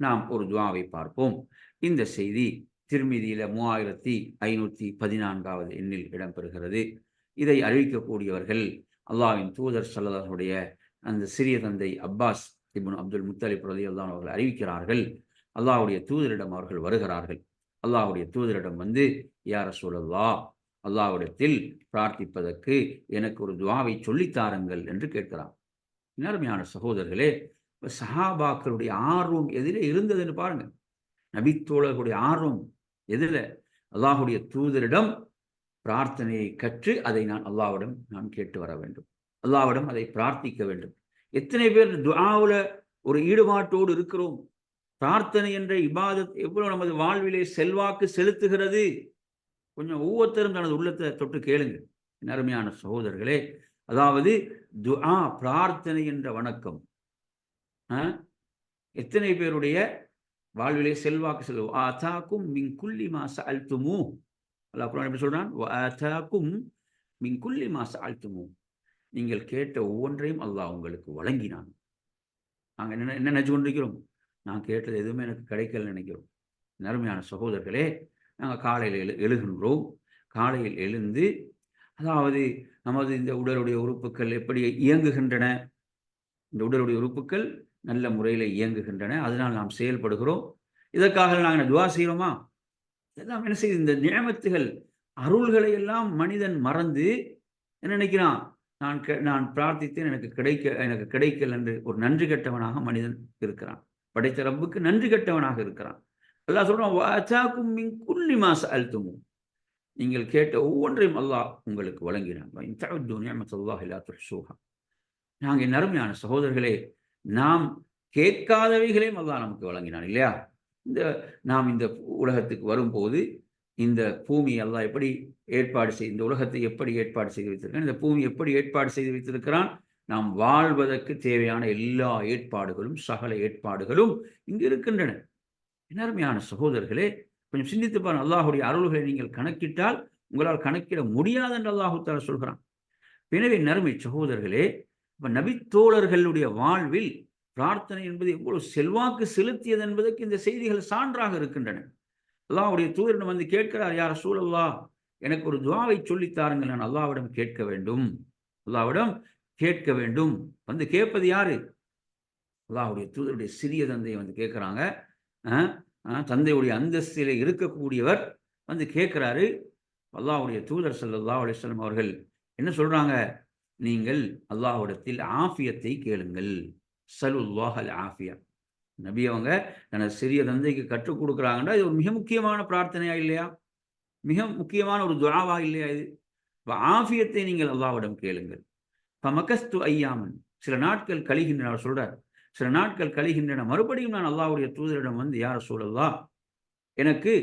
A: நாம் ஒரு துவாவை பார்ப்போம். இந்த செய்தி திர்மிதியில 3514வது எண்ணில் இடம்பெறுகிறது. இதை அறிவிக்கக்கூடியவர்கள் அல்லாஹ்வின் தூதர் ஸல்லல்லாஹு அலைஹி அந்த சிறிய தந்தை அப்பாஸ் இப்னு அப்துல் முத்தலிப் ரலியல்லாஹு அன்ஹு அவர்கள் அறிவிக்கிறார்கள். அல்லாஹ்வுடைய தூதரிடம் அவர்கள் வருகிறார்கள். அல்லாஹ்வுடைய தூதரிடம் வந்து, யா ரசூலல்லாஹ், அல்லாஹ்விடத்தில் பிரார்த்திப்பதற்கு எனக்கு ஒரு துவாவை சொல்லித்தாருங்கள் என்று கேட்கிறார். அருமையான சகோதரர்களே, சஹாபாக்களுடைய ஆர்வம் எதிலே இருந்ததுன்னு பாருங்க. நபித்தோழர்களுடைய ஆர்வம் எதில்? அல்லாஹுடைய தூதரிடம் பிரார்த்தனையை கற்று அதை அல்லாஹ்விடம் நான் கேட்டு வர வேண்டும், அல்லாஹ்விடம் அதை பிரார்த்திக்க வேண்டும். எத்தனை பேர் துஆவுல ஒரு ஈடுபாட்டோடு இருக்கிறோம்? பிரார்த்தனை என்ற இபாதத் எவ்வளவு நமது வாழ்விலே செல்வாக்கு செலுத்துகிறது? கொஞ்சம் ஒவ்வொருத்தரும் தனது உள்ளத்தை தொட்டு கேளுங்க அருமையான சகோதரர்களே. அதாவது துஆ, பிரார்த்தனை என்ற வணக்கம் எத்தனை பேருடைய வாழ்விலே செல்வாக்கு செல்லும். ஆதாக்கும் மின் குல்லி மா சஅல்துமூ, அல்லாஹ் குர்ஆன் எப்படி சொல்றான்? ஆதாக்கும் மின் குல்லி மா சஅல்துமூ, நீங்கள் கேட்ட ஒவ்வொன்றையும் அல்லாஹ் உங்களுக்கு வழங்கினான். நாங்கள் என்ன நினைச்சு கொண்டிருக்கிறோம்? நான் கேட்டது எதுவுமே எனக்கு கிடைக்கல நினைக்கிறோம். அருமையான சகோதரர்களே, நாங்கள் காலையில் எழுகின்றோம். காலையில் எழுந்து, அதாவது நமது இந்த உடலுடைய உறுப்புகள் எப்படி இயங்குகின்றன, இந்த உடலுடைய உறுப்புகள் நல்ல முறையில் இயங்குகின்றன, அதனால் நாம் செயல்படுகிறோம். இதற்காக நாங்கள் துஆ செய்கிறோமா? இதெல்லாம் என்ன செய்யுது? இந்த நியமத்துகள், அருள்களை எல்லாம் மனிதன் மறந்து என்ன நினைக்கிறான்? நான் பிரார்த்தித்தேன், எனக்கு கிடைக்கல என்று ஒரு நன்றி கெட்டவனாக மனிதன் இருக்கிறான். படைத்த ரப்புக்கு நன்றி கெட்டவனாக இருக்கிறான். அல்லாஹ் சொல்றான், வஅதாக்கும் மின் குல்லி மா சஅல்துமூ, நீங்கள் கேட்ட ஒவ்வொன்றையும் அல்லாஹ் உங்களுக்கு வழங்கினான். வஇன் தஅது நிஅமத்தல்லாஹி லா துஹ்ஸூஹா. நாங்கள் அருமையான சகோதரர்களே, நாம் கேட்காதவைகளையும் அல்லாஹ் நமக்கு வழங்கினான் இல்லையா? நாம் இந்த உலகத்துக்கு வரும்போது இந்த பூமி அல்லாஹ் எப்படி ஏற்பாடு செய்து, இந்த உலகத்தை எப்படி ஏற்பாடு செய்து வைத்திருக்கிறான், இந்த பூமி எப்படி ஏற்பாடு செய்து வைத்திருக்கிறான்? நாம் வாழ்வதற்கு தேவையான எல்லா ஏற்பாடுகளும், சகல ஏற்பாடுகளும் இங்கு இருக்கின்றன. அருமையான சகோதரர்களே, கொஞ்சம் சிந்தித்து பாருங்கள். அல்லாஹுடைய அருள்களை நீங்கள் கணக்கிட்டால் உங்களால் கணக்கிட முடியாது என்று அல்லாஹு தஆலா சொல்கிறான். எனவே அருமை சகோதரர்களே, நபித்தோழர்களுடைய வாழ்வில் பிரார்த்தனை என்பது எவ்வளவு செல்வாக்கு செலுத்தியது என்பதற்கு இந்த செய்திகள் சான்றாக இருக்கின்றன. அல்லாஹ்வுடைய தூதரிடம் வந்து கேட்கிறார், யா ரசூலல்லாஹ், எனக்கு ஒரு துஆவை சொல்லித்தாருங்கள், நான் அல்லாஹ்விடம் கேட்க வேண்டும், அல்லாஹ்விடம் கேட்க வேண்டும். வந்து கேட்பது யாரு? அல்லாஹ்வுடைய தூதருடைய சிறிய தந்தையை வந்து கேட்கிறாங்க. தந்தையுடைய அந்தஸ்திலே இருக்கக்கூடியவர் வந்து கேட்கிறாரு. அல்லாஹ்வுடைய தூதர் ஸல்லல்லாஹு அலைஹி வஸல்லம் அவர்கள் என்ன சொல்றாங்க? நீங்கள் அல்லாஹ்விடத்தில் ஆஃபியத்தை கேளுங்கள். ஸலுல்லாஹல் ஆஃபியா. நபி அவங்க தனது சிறிய தந்தைக்கு கற்றுக் கொடுக்குறாங்கன்னா, இது ஒரு மிக முக்கியமான பிரார்த்தனையா இல்லையா? மிக முக்கியமான ஒரு துஆவா இல்லையா இது? ஆஃபியத்தை நீங்கள் அல்லாஹ்விடம் கேளுங்கள். ஃபமகஸ்து ஐயாமன், சில நாட்கள் கழிகின்றன. அவர் சொல்றார், சில நாட்கள் கழிகின்றன. மறுபடியும் நான் அல்லாஹ்வுடைய தூதரிடம் வந்து, யா ரசூலல்லாஹ், எனக்கு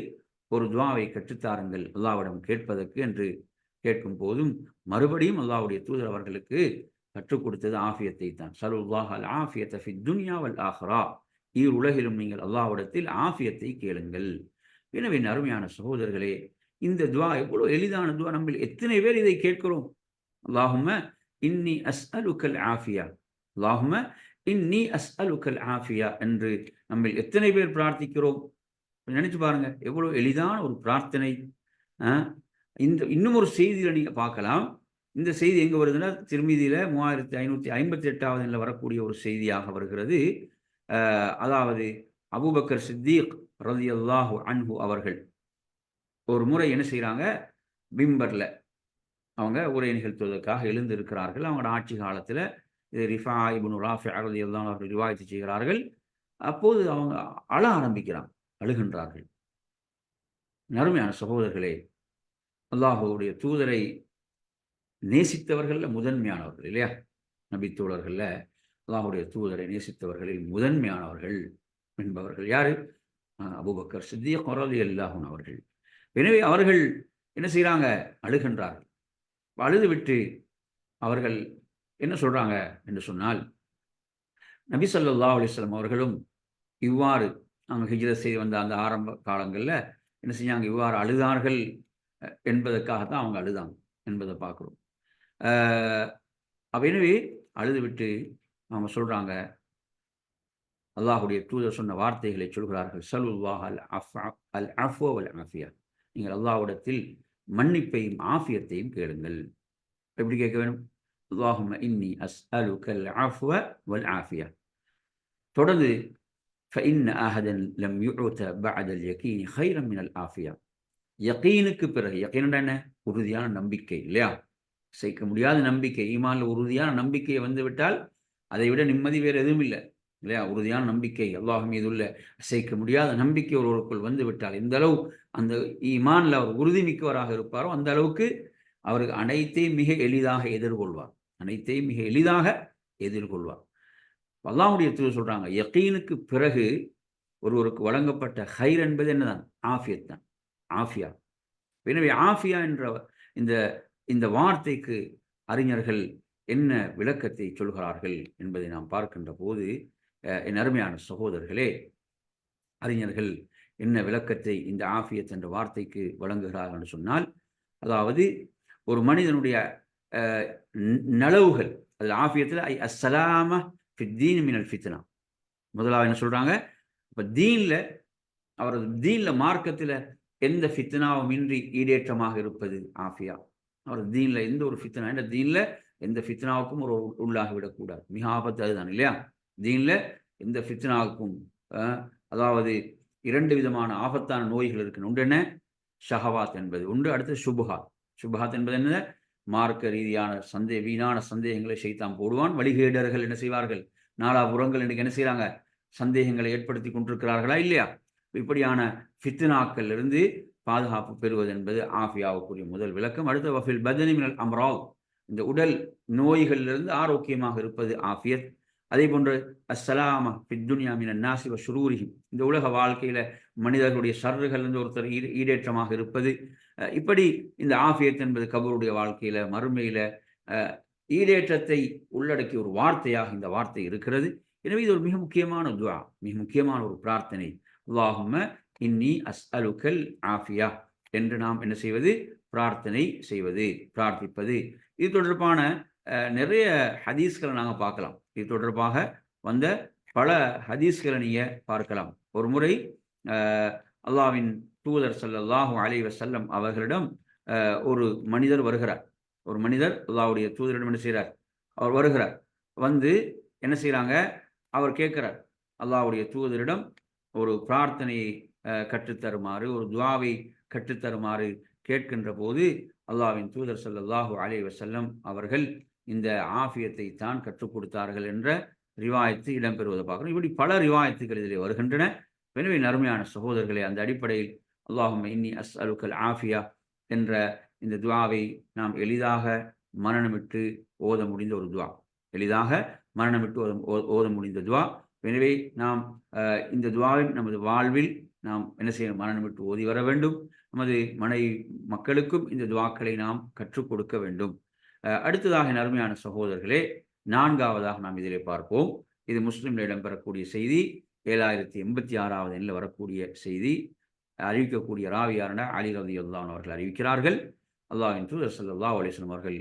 A: ஒரு துஆவை கற்றுத்தாருங்கள் அல்லாஹ்விடம் கேட்பதற்கு என்று கேட்கும் போதும் மறுபடியும் அல்லாஹ்வுடைய தூதர் அவர்களுக்கு கற்றுக் கொடுத்தது ஆஃபியத்தை தான். ஸலுல்லாஹல் ஆஃபியத ஃபித் துன்யா வல் ஆஹிரா, உலகிலும் நீங்கள் அல்லாஹ்விடத்தில் ஆஃபியத்தை கேளுங்கள். எனவே அருமையான சகோதரர்களே, இந்த துஆ எவ்வளவு எளிதான துஆ. நம்ம எத்தனை பேர் இதை கேட்கிறோம்? அல்லாஹும்ம இன்னி அஸ்அலுக்கல் ஆஃபியா, அல்லாஹும்ம இன்னி அஸ்அலுக்கல் ஆஃபியா என்று நம்ம எத்தனை பேர் பிரார்த்திக்கிறோம்? நினைச்சு பாருங்க, எவ்வளவு எளிதான ஒரு பிரார்த்தனை. இன்னும் ஒரு செய்தியில நீங்க பார்க்கலாம். இந்த செய்தி எங்க வருதுன்னா, திர்மிதியில 3558வது வரக்கூடிய ஒரு செய்தியாக வருகிறது. அதாவது அபூபக்கர் சித்தீக் ரலியல்லாஹு அன்ஹு அவர்கள் ஒரு முறை என்ன செய்யறாங்க? மிம்பர்ல அவங்க உரை நிகழ்த்துவதற்காக எழுந்து இருக்கிறார்கள். அவங்களோட ஆட்சி காலத்துல இது ரிஃபா இப்னு ராஃபி ரலியல்லாஹு அன்ஹு அவர்கள் ரிவாயத்து செய்கிறார்கள். அப்போது அவங்க அழ ஆரம்பிக்கிறாங்க, அழுகின்றார்கள். அருமையான சகோதரர்களே, அல்லாஹுடைய தூதரை நேசித்தவர்கள்ல முதன்மையானவர்கள் இல்லையா? நபித்தோழர்கள்ல அல்லாஹுடைய தூதரை நேசித்தவர்களில் முதன்மையானவர்கள் என்பவர்கள் யாரு? அபூபக்கர் சித்திக் ரலியல்லாஹு அன்ஹு அவர்கள். எனவே அவர்கள் என்ன செய்கிறாங்க? அழுகின்றார்கள். அழுது விட்டு அவர்கள் என்ன சொல்றாங்க என்று சொன்னால், நபி ஸல்லல்லாஹு அலைஹி வஸல்லம் அவர்களும் இவ்வாறு அவங்க ஹிஜ்ரத் செய்து வந்த அந்த ஆரம்ப காலங்களில் என்ன செஞ்சாங்க? இவ்வாறு அழுதார்கள் என்பதற்காகத்தான் அவங்க அழுதாங்க என்பதை பார்க்குறோம். எனவே அழுது விட்டு அவங்க சொல்றாங்க, அல்லாஹுடைய தூதர் சொன்ன வார்த்தைகளை சொல்கிறார்கள். ஸல்லுல்லாஹு அல் அஃப்வ வல் ஆஃபியா. நீங்கள் அல்லாஹ்விடத்தில் மன்னிப்பையும் ஆஃபியத்தையும் கேளுங்கள். எப்படி கேட்க வேணும்? அல்லாஹும்ம இன்னி அஸ்அலுக்கல் அஃப்வ வல் ஆஃபியா. தொடர்ந்து فإن أحدا لم يعط بعد اليقين خيرا من العافية. யகீனுக்கு பிறகு, யகீன் என்ன? உறுதியான நம்பிக்கை இல்லையா? அசைக்க முடியாத நம்பிக்கை, ஈமான்ல உறுதியான நம்பிக்கை வந்துவிட்டால் அதை விட நிம்மதி வேறு எதுவும் இல்லை இல்லையா? உறுதியான நம்பிக்கை, அல்லாஹ் மீது உள்ள அசைக்க முடியாத நம்பிக்கை ஒருவருக்குள் வந்துவிட்டால் எந்த அளவு அந்த ஈமான்ல அவர் உறுதி மிக்கவராக இருப்பாரோ அந்த அளவுக்கு அவருக்கு அனைத்தையும் மிக எளிதாக எதிர்கொள்வார். அனைத்தையும் மிக எளிதாக எதிர்கொள்வார். அல்லாஹ்வுடைய தூதர் சொல்றாங்க, யகீனுக்கு பிறகு ஒருவருக்கு வழங்கப்பட்ட ஹைர் என்பது என்னதான்? ஆஃபியத் தான். ஆஃபியா. எனவே ஆஃபியா என்ற இந்த இந்த வார்த்தைக்கு அறிஞர்கள் என்ன விளக்கத்தை சொல்கிறார்கள் என்பதை நாம் பார்க்கின்ற போது, என் அருமையான சகோதரர்களே, அறிஞர்கள் என்ன விளக்கத்தை இந்த ஆஃபியத் என்ற வார்த்தைக்கு வழங்குகிறார்கள் என்று சொன்னால், அதாவது ஒரு மனிதனுடைய நலவுகள், அது ஆஃபியத்தில் அஸ்ஸலாம ஃபித்தீன் மினல் ஃபித்னா. முதலாவது என்ன சொல்றாங்க? இப்போ தீன்ல, அவரது தீன்ல, மார்க்கத்தில் எந்த ஃபித்னாவும் இன்றி ஈடேற்றமாக இருப்பது ஆஃபியா. அவர் தீன்ல எந்த ஒரு ஃபித்னா, என்ற தீன்ல எந்த ஃபித்னாவுக்கும் ஒரு உள்ளாகி விடக்கூடாது. மிக ஆபத்து அதுதான் இல்லையா? தீன்ல எந்த ஃபித்னாவுக்கும், அதாவது 2 விதமான ஆபத்தான நோய்கள் இருக்கு. ஒன்று என்ன? ஷஹவாத் என்பது ஒன்று, அடுத்து சுபஹாத். சுபஹாத் என்பது என்ன? மார்க்க ரீதியான வீணான சந்தேகங்களை ஷைத்தான் போடுவான். வழிகேடர்கள் என்ன செய்வார்கள்? நாலாபுறங்கள் இன்றைக்கு என்ன செய்கிறாங்க? சந்தேகங்களை ஏற்படுத்தி கொண்டிருக்கிறார்களா இல்லையா? இப்படியான ஃபித்னாக்கள் இருந்து பாதுகாப்பு பெறுவது என்பது ஆஃபியாவுக்குரிய முதல் விளக்கம். அடுத்த வஃபில் பதனி மினல் அம்ராத், இந்த உடல் நோய்களிலிருந்து ஆரோக்கியமாக இருப்பது ஆஃபியத். அதே போன்று அஸ்ஸலாம ஃபித் துன்யா மினன் நாஸி வ ஷுரூரிஹிம், இந்த உலக வாழ்க்கையில் மனிதர்களுடைய ஷர்றுகள் இருந்து ஒருத்தர் ஈடேற்றமாக இருப்பது. இப்படி இந்த ஆஃபியத் என்பது கபருடைய வாழ்க்கையில், மறுமையில் ஈடேற்றத்தை உள்ளடக்கிய ஒரு வார்த்தையாக இந்த வார்த்தை இருக்கிறது. எனவே இது ஒரு மிக முக்கியமான துஆ, மிக முக்கியமான ஒரு பிரார்த்தனை. அல்லாஹும்ம இன்னி அஸ்அலுக்கல் ஆஃபியா என்று நாம் என்ன செய்வது? பிரார்த்தனை செய்வது, பிரார்த்திப்பது. இது தொடர்பான நிறைய ஹதீஸ்களை நாங்கள் பார்க்கலாம். இது தொடர்பாக வந்த பல ஹதீஸ்களை நீங்கள் பார்க்கலாம். ஒரு முறை அல்லாஹ்வின் தூதர் ஸல்லல்லாஹு அலைஹி வஸல்லம் அவர்களிடம் ஒரு மனிதர் வருகிறார். ஒரு மனிதர் அல்லாஹ்வுடைய தூதரிடம் என்ன செய்கிறார்? அவர் வருகிறார். வந்து என்ன செய்கிறாங்க? அவர் கேட்கிறார், அல்லாஹ்வுடைய தூதரிடம் ஒரு பிரார்த்தனையை கற்றுத்தருமாறு, ஒரு துஆவை கற்றுத்தருமாறு கேட்கின்ற போது, அல்லாஹ்வின் தூதர் ஸல்லல்லாஹு அலைஹி வஸல்லம் அவர்கள் இந்த ஆஃபியத்தை தான் கற்றுக் கொடுத்தார்கள் என்ற ரிவாயத்து இடம்பெறுவதை பார்க்கிறோம். இப்படி பல ரிவாயத்துகள் இதில் வருகின்றன. எனவே அருமையான சகோதரர்களே, அந்த அடிப்படையில் அல்லாஹும்ம இன்னி அஸ்அலுக்கல் ஆஃபியா என்ற இந்த துஆவை நாம் எளிதாக மனனமிட்டு ஓத முடிந்த ஒரு துஆ, எளிதாக மனனமிட்டு ஓத முடிந்த துஆ. எனவே நாம் இந்த துஆவை நமது வாழ்வில் நாம் என்ன செய்யணும்? மனனமிட்டு ஓதி வர வேண்டும். நமது மக்களுக்கும் இந்த துஆக்களை நாம் கற்றுக் கொடுக்க வேண்டும். அடுத்ததாக என் அருமையான சகோதரர்களே, 4வதாக நாம் இதிலே பார்ப்போம். இது முஸ்லிமில் இடம்பெறக்கூடிய செய்தி, 7086வது எண்ணில் வரக்கூடிய செய்தி. அறிவிக்கக்கூடிய ராவியாரன அலி ரலியல்லாஹு அன்ஹு அவர்கள் அறிவிக்கிறார்கள், அல்லாஹ்வின் தூதர் ஸல்லல்லாஹு அலைஹி வஸல்லம் அவர்கள்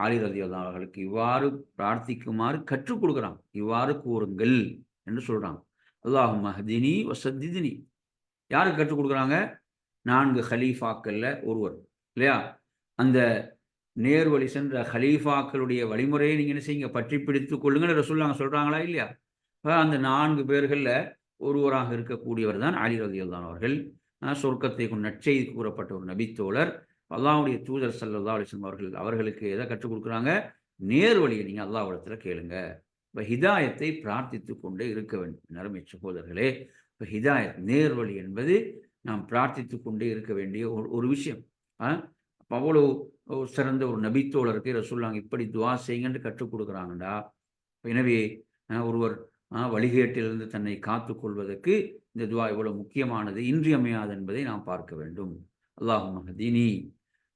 A: அலி ரலியல்லாஹு அவர்களுக்கு இவ்வாறு பிரார்த்திக்குமாறு கற்றுக் கொடுக்குறாங்க. இவ்வாறு கூறுங்கள் என்று சொல்றாங்க. அல்லாஹும்ம ஹ்தினி வஸத்தித்னி. யாருக்கு கற்றுக் கொடுக்குறாங்க? 4 ஹலீஃபாக்கள்ல ஒருவர் இல்லையா? அந்த நேர்வழி சென்ற ஹலீஃபாக்களுடைய வழிமுறையை நீங்கள் என்ன செய்யுங்க? பற்றி பிடித்துக் கொள்ளுங்கள் ரசூலுல்லாஹ் சொல்றாங்களா இல்லையா? அந்த 4 பேர்களில் ஒருவராக இருக்கக்கூடியவர் தான் அலி ரலியல்லாஹு அவர்கள். சொர்க்கத்தை நற்செய்தி கூறப்பட்ட ஒரு நபித்தோழர். அல்லாஹ்வுடைய தூதர் ஸல்லல்லாஹு அலைஹி வஸல்லம் அவர்களுக்கு எதை கற்றுக் கொடுக்குறாங்க? நேர்வழியை நீங்கள் அல்லாஹ்விடத்தில் கேளுங்க. இப்போ ஹிதாயத்தை பிரார்த்தித்து கொண்டே இருக்க வேண்டும். அருமை சகோதரர்களே, இப்போ ஹிதாயத், நேர்வழி என்பது நாம் பிரார்த்தித்து கொண்டே இருக்க வேண்டிய ஒரு விஷயம். அப்போ அவ்வளோ சிறந்த ஒரு நபித்தோழருக்கு ரசூலுல்லாஹ் இப்படி துவா செய்யுங்கன்னு கற்றுக் கொடுக்குறாங்கடா. எனவே ஒருவர் வழிகேட்டிலிருந்து தன்னை காத்து கொள்வதற்கு இந்த துவா எவ்வளவு முக்கியமானது, இன்றியமையாது என்பதை நாம் பார்க்க வேண்டும். அல்லாஹும்ம ஹதீனி,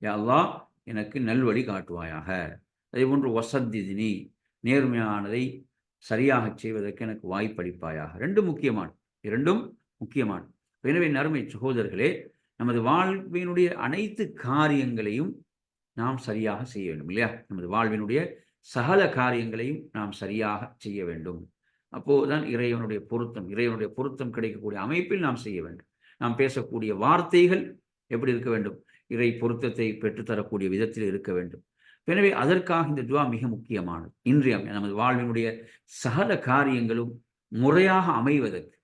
A: யா அல்லாஹ் எனக்கு நல்வழி காட்டுவாயாக. அதேபோன்று வசத்திதினி, நேர்மையானதை சரியாகச் செய்வதற்கு எனக்கு வாய்ப்பளிப்பாயாக. இரண்டும் முக்கியமான. எனவே நறுமை சகோதரர்களே, நமது வாழ்வினுடைய அனைத்து காரியங்களையும் நாம் சரியாக செய்ய வேண்டும் இல்லையா? நமது வாழ்வினுடைய சகல காரியங்களையும் நாம் சரியாக செய்ய வேண்டும். அப்போதுதான் இறைவனுடைய பொருத்தம் கிடைக்கக்கூடிய அமைப்பில் நாம் செய்ய வேண்டும். நாம் பேசக்கூடிய வார்த்தைகள் எப்படி இருக்க வேண்டும்? இறை பொருத்தத்தை பெற்றுத்தரக்கூடிய விதத்தில் இருக்க வேண்டும். எனவே அதற்காக இந்த துவா மிக முக்கியமானது. நமது வாழ்வினுடைய சகல காரியங்களும் முறையாக அமைவதற்கு,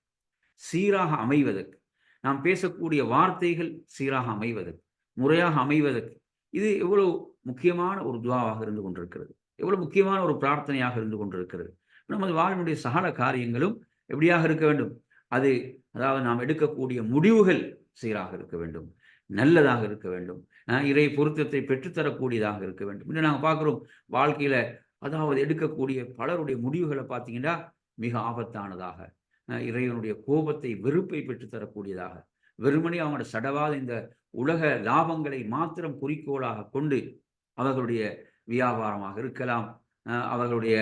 A: சீராக அமைவதற்கு, நாம் பேசக்கூடிய வார்த்தைகள் சீராக அமைவதற்கு, முறையாக அமைவதற்கு, இது எவ்வளவு முக்கியமான ஒரு துவாவாக இருந்து கொண்டிருக்கிறது, எவ்வளவு முக்கியமான ஒரு பிரார்த்தனையாக இருந்து கொண்டிருக்கிறது. நமது வாழ்வினுடைய சகல காரியங்களும் எப்படியாக இருக்க வேண்டும்? அதாவது நாம் எடுக்கக்கூடிய முடிவுகள் சீராக இருக்க வேண்டும், நல்லதாக இருக்க வேண்டும், இறை பொருத்தத்தை பெற்றுத்தரக்கூடியதாக இருக்க வேண்டும். இன்னும் நாங்கள் பார்க்குறோம் வாழ்க்கையில, அதாவது எடுக்கக்கூடிய பலருடைய முடிவுகளை பார்த்தீங்கன்னா மிக ஆபத்தானதாக, இறைவனுடைய கோபத்தை, வெறுப்பை பெற்றுத்தரக்கூடியதாக, வெறுமனே அவங்களோட சடவாத இந்த உலக லாபங்களை மாத்திரம் குறிக்கோளாக கொண்டு அவர்களுடைய வியாபாரமாக இருக்கலாம், அவர்களுடைய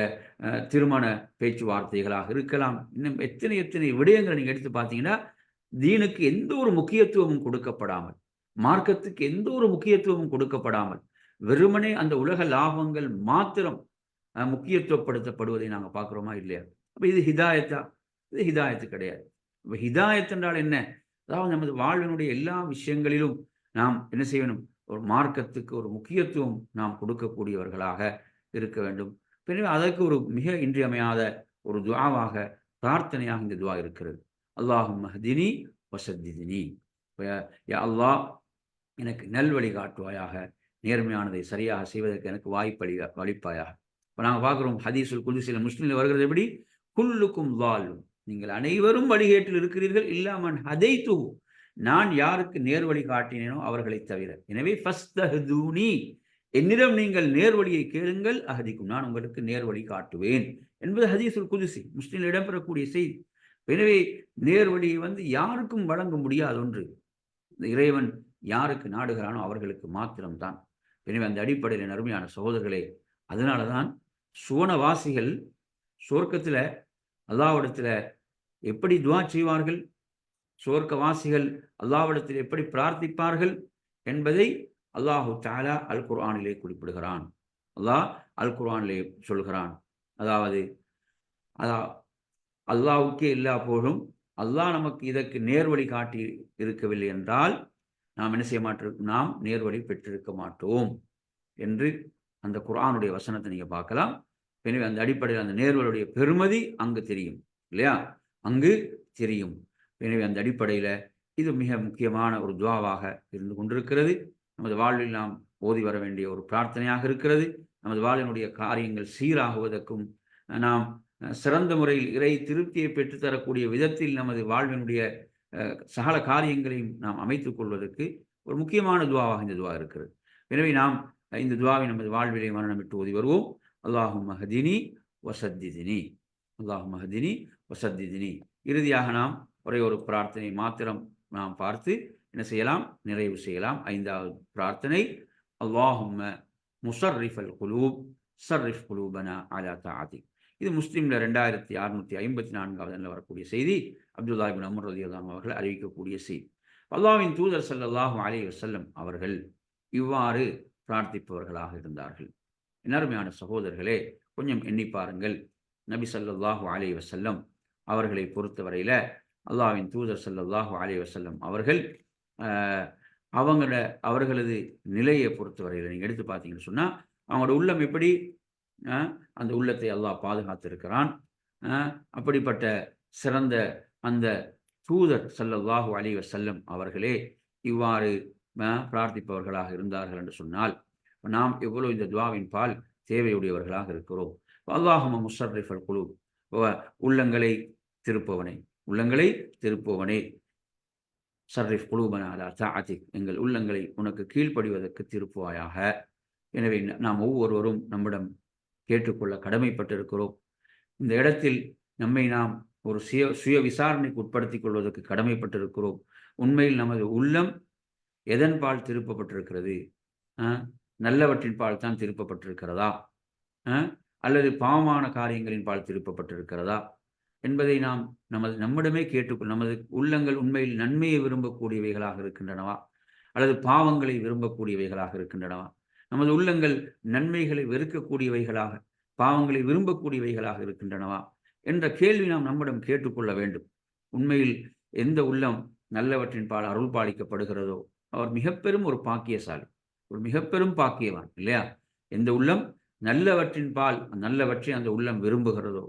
A: திருமண பேச்சுவார்த்தைகளாக இருக்கலாம், இன்னும் எத்தனை விடயங்களை நீங்கள் எடுத்து பார்த்தீங்கன்னா தீனுக்கு எந்த ஒரு முக்கியத்துவமும் கொடுக்கப்படாமல், மார்க்கத்துக்கு எந்த ஒரு முக்கியத்துவமும் கொடுக்கப்படாமல், வெறுமனே அந்த உலக லாபங்கள் மாத்திரம் முக்கியத்துவப்படுத்தப்படுவதை நாங்கள் பார்க்குறோமா இல்லையா? அப்போ இது ஹிதாயத்தா? இது ஹிதாயத்து கிடையாது. இப்போ ஹிதாயத் என்றால் என்ன? அதாவது நமது வாழ்வினுடைய எல்லா விஷயங்களிலும் நாம் என்ன செய்யணும்? ஒரு மார்க்கத்துக்கு ஒரு முக்கியத்துவம் நாம் கொடுக்கக்கூடியவர்களாக இருக்க வேண்டும். எனவே அதற்கு ஒரு மிக இன்றியமையாத ஒரு துஆவாக, பிரார்த்தனையாக இந்த துஆ இருக்கிறது. அல்லாஹும்ம ஹ்தினி வஸத்திதினி, யா அல்லாஹ் எனக்கு நல்வழி காட்டுவாயாக, நேர்மையானதை சரியாக செய்வதற்கு எனக்கு வாய்ப்பளிப்பாயாக. இப்போ நாங்கள் பார்க்குறோம் ஹதீஸுல் குதுஸில் முஸ்லிமில் வருகிறது எப்படி? குல்லுக்கும் லாலும், நீங்கள் அனைவரும் வழிகேட்டில் இருக்கிறீர்கள், இல்லாமன் ஹதைத்து, நான் யாருக்கு நேர்வழி காட்டினேனோ அவர்களை தவிர. எனவே ஃபஸ்தஹ்தூனி, என்னிடம் நீங்கள் நேர்வழியை கேளுங்கள், அஹதிக்கும், நான் உங்களுக்கு நேர்வழி காட்டுவேன் என்பது ஹதீஸுல் குதுஸி, முஸ்லிமில் இடம்பெறக்கூடிய செய்தி. எனவே நேர்வழியை யாருக்கும் வழங்க முடியாத ஒன்று. இறைவன் யாருக்கு நாடுகிறானோ அவர்களுக்கு மாத்திரம்தான். எனவே அந்த அடிப்படையில் அருமையான சகோதரர்களே, அதனால தான் சுவனவாசிகள் சுவர்க்கத்தில் அல்லாஹ்விடத்தில் எப்படி துஆ செய்வார்கள், சுவர்க்கவாசிகள் அல்லாஹ்விடத்தில் எப்படி பிரார்த்திப்பார்கள் என்பதை அல்லாஹு தஆலா அல் குர்ஆனிலே குறிப்பிடுகிறான். அல்லாஹ் அல் குர்ஆனிலே சொல்கிறான். அதாவது அல்லாஹ்வுக்கே எல்லா புகழும், அல்லாஹ் நமக்கு இதற்கு நேர்வழி காட்டி இருக்கவில்லை என்றால் நாம் என்ன செய்ய மாட்டோம்? நாம் நேர்வழி பெற்றிருக்க மாட்டோம் என்று அந்த குர்ஆனுடைய வசனத்தை நீங்க பார்க்கலாம். எனவே அந்த அடிப்படையில் அந்த நேர்வழியுடைய பெருமதி அங்கு தெரியும் இல்லையா? அங்கு தெரியும். எனவே அந்த அடிப்படையில் இது மிக முக்கியமான ஒரு துஆவாக இருந்து கொண்டிருக்கிறது. நமது வாழ்வில் நாம் ஓதி வர வேண்டிய ஒரு பிரார்த்தனையாக இருக்கிறது. நமது வாழ்வினுடைய காரியங்கள் சீராகுவதற்கும், நாம் சிறந்த முறையில் இறை திருப்தியை பெற்றுத்தரக்கூடிய விதத்தில் நமது வாழ்வினுடைய சகல காரியங்களையும் நாம் அமைத்துக் கொள்வதற்கு ஒரு முக்கியமான துஆவாக இந்த துஆ இருக்கிறது. எனவே நாம் இந்த துஆவை நமது வாழ்விலே மரணமிட்டு ஓதி வருவோம். அல்லாஹும்ம ஹ்தினி வஸத்திதினி, அல்லாஹும்ம ஹ்தினி வஸத்திதினி. இறுதியாக நாம் ஒரே ஒரு பிரார்த்தனை மாத்திரம் நாம் பார்த்து என்ன செய்யலாம்? நிறைவு செய்யலாம். 5வது பிரார்த்தனை, அல்லாஹும்ம முஸர்ரிஃபல் குலூப் ஸர்ரிஃப் குலூபனா அலா தஆதிக். இது முஸ்லிம்ல 2654வது வரக்கூடிய செய்தி. அப்துல்லா இப்னு அம்ர் ரலியல்லாஹு அன்ஹு அவர்கள் அறிவிக்கக்கூடிய செய்தி. அல்லாஹ்வின் தூதர் ஸல்லல்லாஹு அலைஹி வஸல்லம் அவர்கள் இவ்வாறு பிரார்த்திப்பவர்களாக இருந்தார்கள். அருமையான சகோதரர்களே, கொஞ்சம் எண்ணி பாருங்கள். நபி ஸல்லல்லாஹு அலைஹி வஸல்லம் அவர்களை பொறுத்தவரையில அல்லாஹ்வின் தூதர் ஸல்லல்லாஹு அலைஹி வஸல்லம் அவர்கள் அவர்களது நிலையை பொறுத்தவரையில் நீங்கள் எடுத்து பார்த்தீங்கன்னு சொன்னால், அவங்களோட உள்ளம் எப்படி, அந்த உள்ளத்தை அல்லாஹ் பாதுகாத்திருக்கிறான். அப்படிப்பட்ட சிறந்த அந்த தூதர் ஸல்லல்லாஹு அலைஹி வஸல்லம் அவர்களே இவ்வாறு பிரார்த்திப்பவர்களாக இருந்தார்கள் என்று சொன்னால், நாம் எவ்வளவு இந்த துஆவின் பால் தேவையுடையவர்களாக இருக்கிறோம். அல்லாஹும்ம முஸர்ரிஃபல் குலூப், உள்ளங்களை திருப்பவனே, சர்ரிஃப் குலூபனா அலா தாஅத்திக், எங்கள் உள்ளங்களை உனக்கு கீழ்ப்படிவதற்கு திருப்புவாயாக. எனவே நாம் ஒவ்வொருவரும் நம்மிடம் கேட்டுக்கொள்ள கடமைப்பட்டிருக்கிறோம். இந்த இடத்தில் நம்மை நாம் ஒரு சுய விசாரணைக்கு உட்படுத்திக் கொள்வதற்கு கடமைப்பட்டிருக்கிறோம். உண்மையில் நமது உள்ளம் எதன் பால் திருப்பப்பட்டிருக்கிறது? நல்லவற்றின் பால் தான் திருப்பப்பட்டிருக்கிறதா, அல்லது பாவமான காரியங்களின் பால் திருப்பப்பட்டிருக்கிறதா என்பதை நாம் நம்மிடமே நமது உள்ளங்கள் உண்மையில் நன்மையை விரும்பக்கூடியவைகளாக இருக்கின்றனவா, அல்லது பாவங்களை விரும்பக்கூடியவைகளாக இருக்கின்றனவா? நமது உள்ளங்கள் நன்மைகளை வெறுக்கக்கூடியவைகளாக, பாவங்களை விரும்பக்கூடியவைகளாக இருக்கின்றனவா என்ற கேள்வி நாம் நம்மிடம் கேட்டுக்கொள்ள வேண்டும். உண்மையில் எந்த உள்ளம் நல்லவற்றின் பால் அருள் பாலிக்கப்படுகிறதோ அவர் மிகப்பெரும் ஒரு பாக்கியசாலி, ஒரு மிகப்பெரும் பாக்கியவான், இல்லையா? எந்த உள்ளம் நல்லவற்றின் பால், நல்லவற்றை அந்த உள்ளம் விரும்புகிறதோ,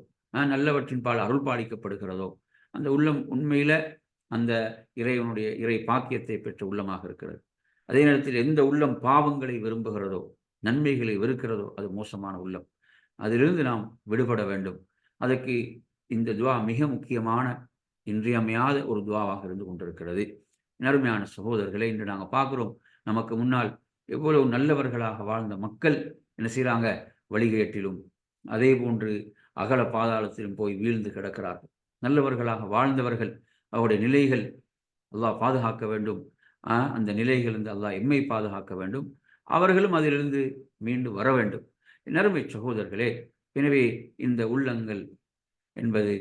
A: நல்லவற்றின் பால் அருள் பாலிக்கப்படுகிறதோ, அந்த உள்ளம் உண்மையில அந்த இறைவனுடைய இறை பாக்கியத்தை பெற்ற உள்ளமாக இருக்கிறது. அதே நேரத்தில் எந்த உள்ளம் பாவங்களை விரும்புகிறதோ, நன்மைகளை வெறுக்கிறதோ, அது மோசமான உள்ளம். அதிலிருந்து நாம் விடுபட வேண்டும். அதற்கு இந்த துவா மிக முக்கியமான, இன்றியமையாத ஒரு துவாவாக இருந்து கொண்டிருக்கிறது. அருமையான சகோதரர்களை, இன்று நாங்கள் பார்க்கிறோம், நமக்கு முன்னால் எவ்வளவு நல்லவர்களாக வாழ்ந்த மக்கள் என்ன செய்கிறாங்க? வழிகேட்டிலும் அதே போன்று அகல பாதாளத்திலும் போய் வீழ்ந்து கிடக்கிறார்கள். நல்லவர்களாக வாழ்ந்தவர்கள், அவருடைய நிலைகள் அல்லாஹ் பாதுகாக்க வேண்டும். அந்த நிலைகளிலிருந்து அல்லாஹ் எம்மை பாதுகாக்க வேண்டும். அவர்களும் அதிலிருந்து மீண்டு வர வேண்டும். நறுமை சகோதரர்களே, எனவே இந்த உள்ளங்கள் என்பது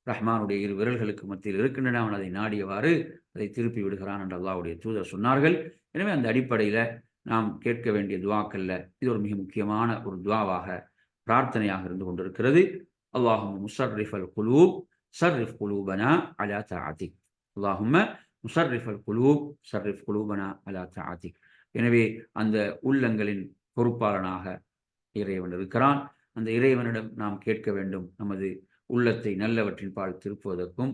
A: ரஹ்மானுடைய இரு விரல்களுக்கு மத்தியில் இருக்கின்றன. அவன் அதை நாடியவாறு அதை திருப்பி விடுகிறான் என்று அல்லாஹ்வுடைய தூதர் சொன்னார்கள். எனவே அந்த அடிப்படையில் நாம் கேட்க வேண்டிய துவாக்கல்ல இது ஒரு மிக முக்கியமான ஒரு துவாவாக, பிரார்த்தனையாக இருந்து கொண்டிருக்கிறது. அல்லாஹும்ம முஸர்ரிஃபல் குலூப் சர்ரிஃப் குலூபனா அலா தஆத்திக். அல்லாஹும்ம முஸர்ரிஃபல் குலூப் சர்ரிஃப் குலூபனா அலா தஆத்திக். எனவே அந்த உள்ளங்களின் பொறுப்பாளனாக இறைவன் இருக்கிறான். அந்த இறைவனிடம் நாம் கேட்க வேண்டும். நமது உள்ளத்தை நல்லவற்றின் பால் திருப்புவதற்கும்,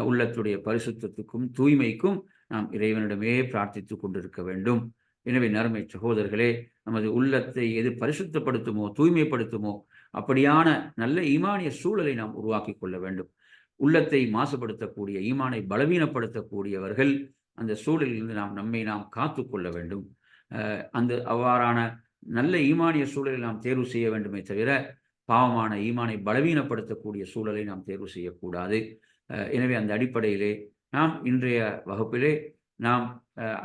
A: உள்ளத்துடைய பரிசுத்தத்துக்கும் தூய்மைக்கும் நாம் இறைவனிடமே பிரார்த்தித்து கொண்டிருக்க வேண்டும். எனவே நறுமை சகோதரர்களே, நமது உள்ளத்தை எது பரிசுத்தப்படுத்துமோ, தூய்மைப்படுத்துமோ, அப்படியான நல்ல ஈமானிய சூழலை நாம் உருவாக்கி கொள்ள வேண்டும். உள்ளத்தை மாசுபடுத்தக்கூடிய, ஈமானை பலவீனப்படுத்தக்கூடியவர்கள் அந்த சூழலிலிருந்து நம்மை காத்து கொள்ள வேண்டும். அவ்வாறான நல்ல ஈமானிய சூழலை நாம் தேர்வு செய்ய வேண்டுமே தவிர, பாவமான ஈமானை பலவீனப்படுத்தக்கூடிய சூழலை நாம் தேர்வு செய்யக்கூடாது. எனவே அந்த அடிப்படையிலே நாம் இன்றைய வகுப்பிலே நாம்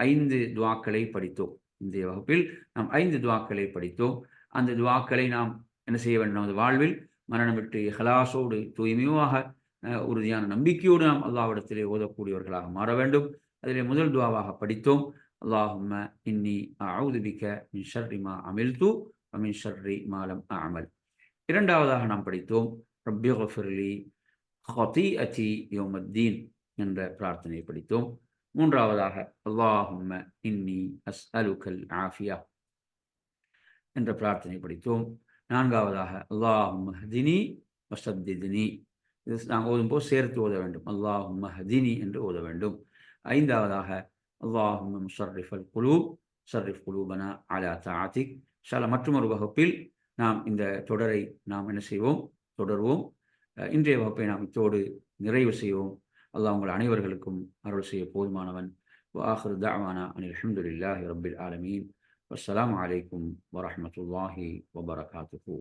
A: 5 துவாக்களை படித்தோம். இன்றைய வகுப்பில் நாம் 5 துவாக்களை படித்தோம். அந்த துவாக்களை நாம் என்ன செய்ய வேண்டும்? நமது வாழ்வில் மரணமிட்டு இஹ்லாஸோடு, தூய்மையாக, உறுதியான நம்பிக்கையோடு நாம் அல்லாஹ்விடத்திலே ஓதக்கூடியவர்களாக மாற வேண்டும். அதிலே முதல் துவாவாக படித்தோம், அல்லாஹும்ம இன்னி அஊது பிக மின் ஷர்ரி மா அமில்து வ மின் ஷர்ரி மா லம் அஅமல். இரண்டாவதாக நாம் படித்தோம், ரப்பி ஃகிஃபிர்லி ஹதீஅதி யௌமத்தீன் என்ற பிரார்த்தனையை படித்தோம். மூன்றாவதாக அல்லாஹும்ம இன்னி அஸ்அலுகல் ஆஃபியா என்ற பிரார்த்தனை படித்தோம். நான்காவதாக அல்லாஹும்ம ஹ்தினி வஸத்தித்னி. இது நாம் ஓதும்போது சேர்த்து ஓத வேண்டும். அல்லாஹும்ம ஹ்தினி என்று ஓத வேண்டும். ஐந்தாவதாக அல்லாஹும்ம முஸர்ரிஃபல் குலூப் சர்ரிஃப் குலூபனா அலா தஆத்திக். இன்ஷா அல்லாஹ் மற்றொரு வகுப்பில் நாம் இந்த தொடரை நாம் என்ன செய்வோம்? தொடர்வோம். இன்றைய வகுப்பை நாம் இத்தோடு நிறைவு செய்வோம். அல்லாஹ் உங்கள் அனைவர்களுக்கும் அருள் செய்ய போதுமானவன். வஆகிரு தஅவானா அனில் ஹம்துலில்லாஹி ரப்பில் ஆலமீன். வஸ்ஸலாமு அலைக்கும் வரஹ்மத்துல்லாஹி வபரகாத்துஹு.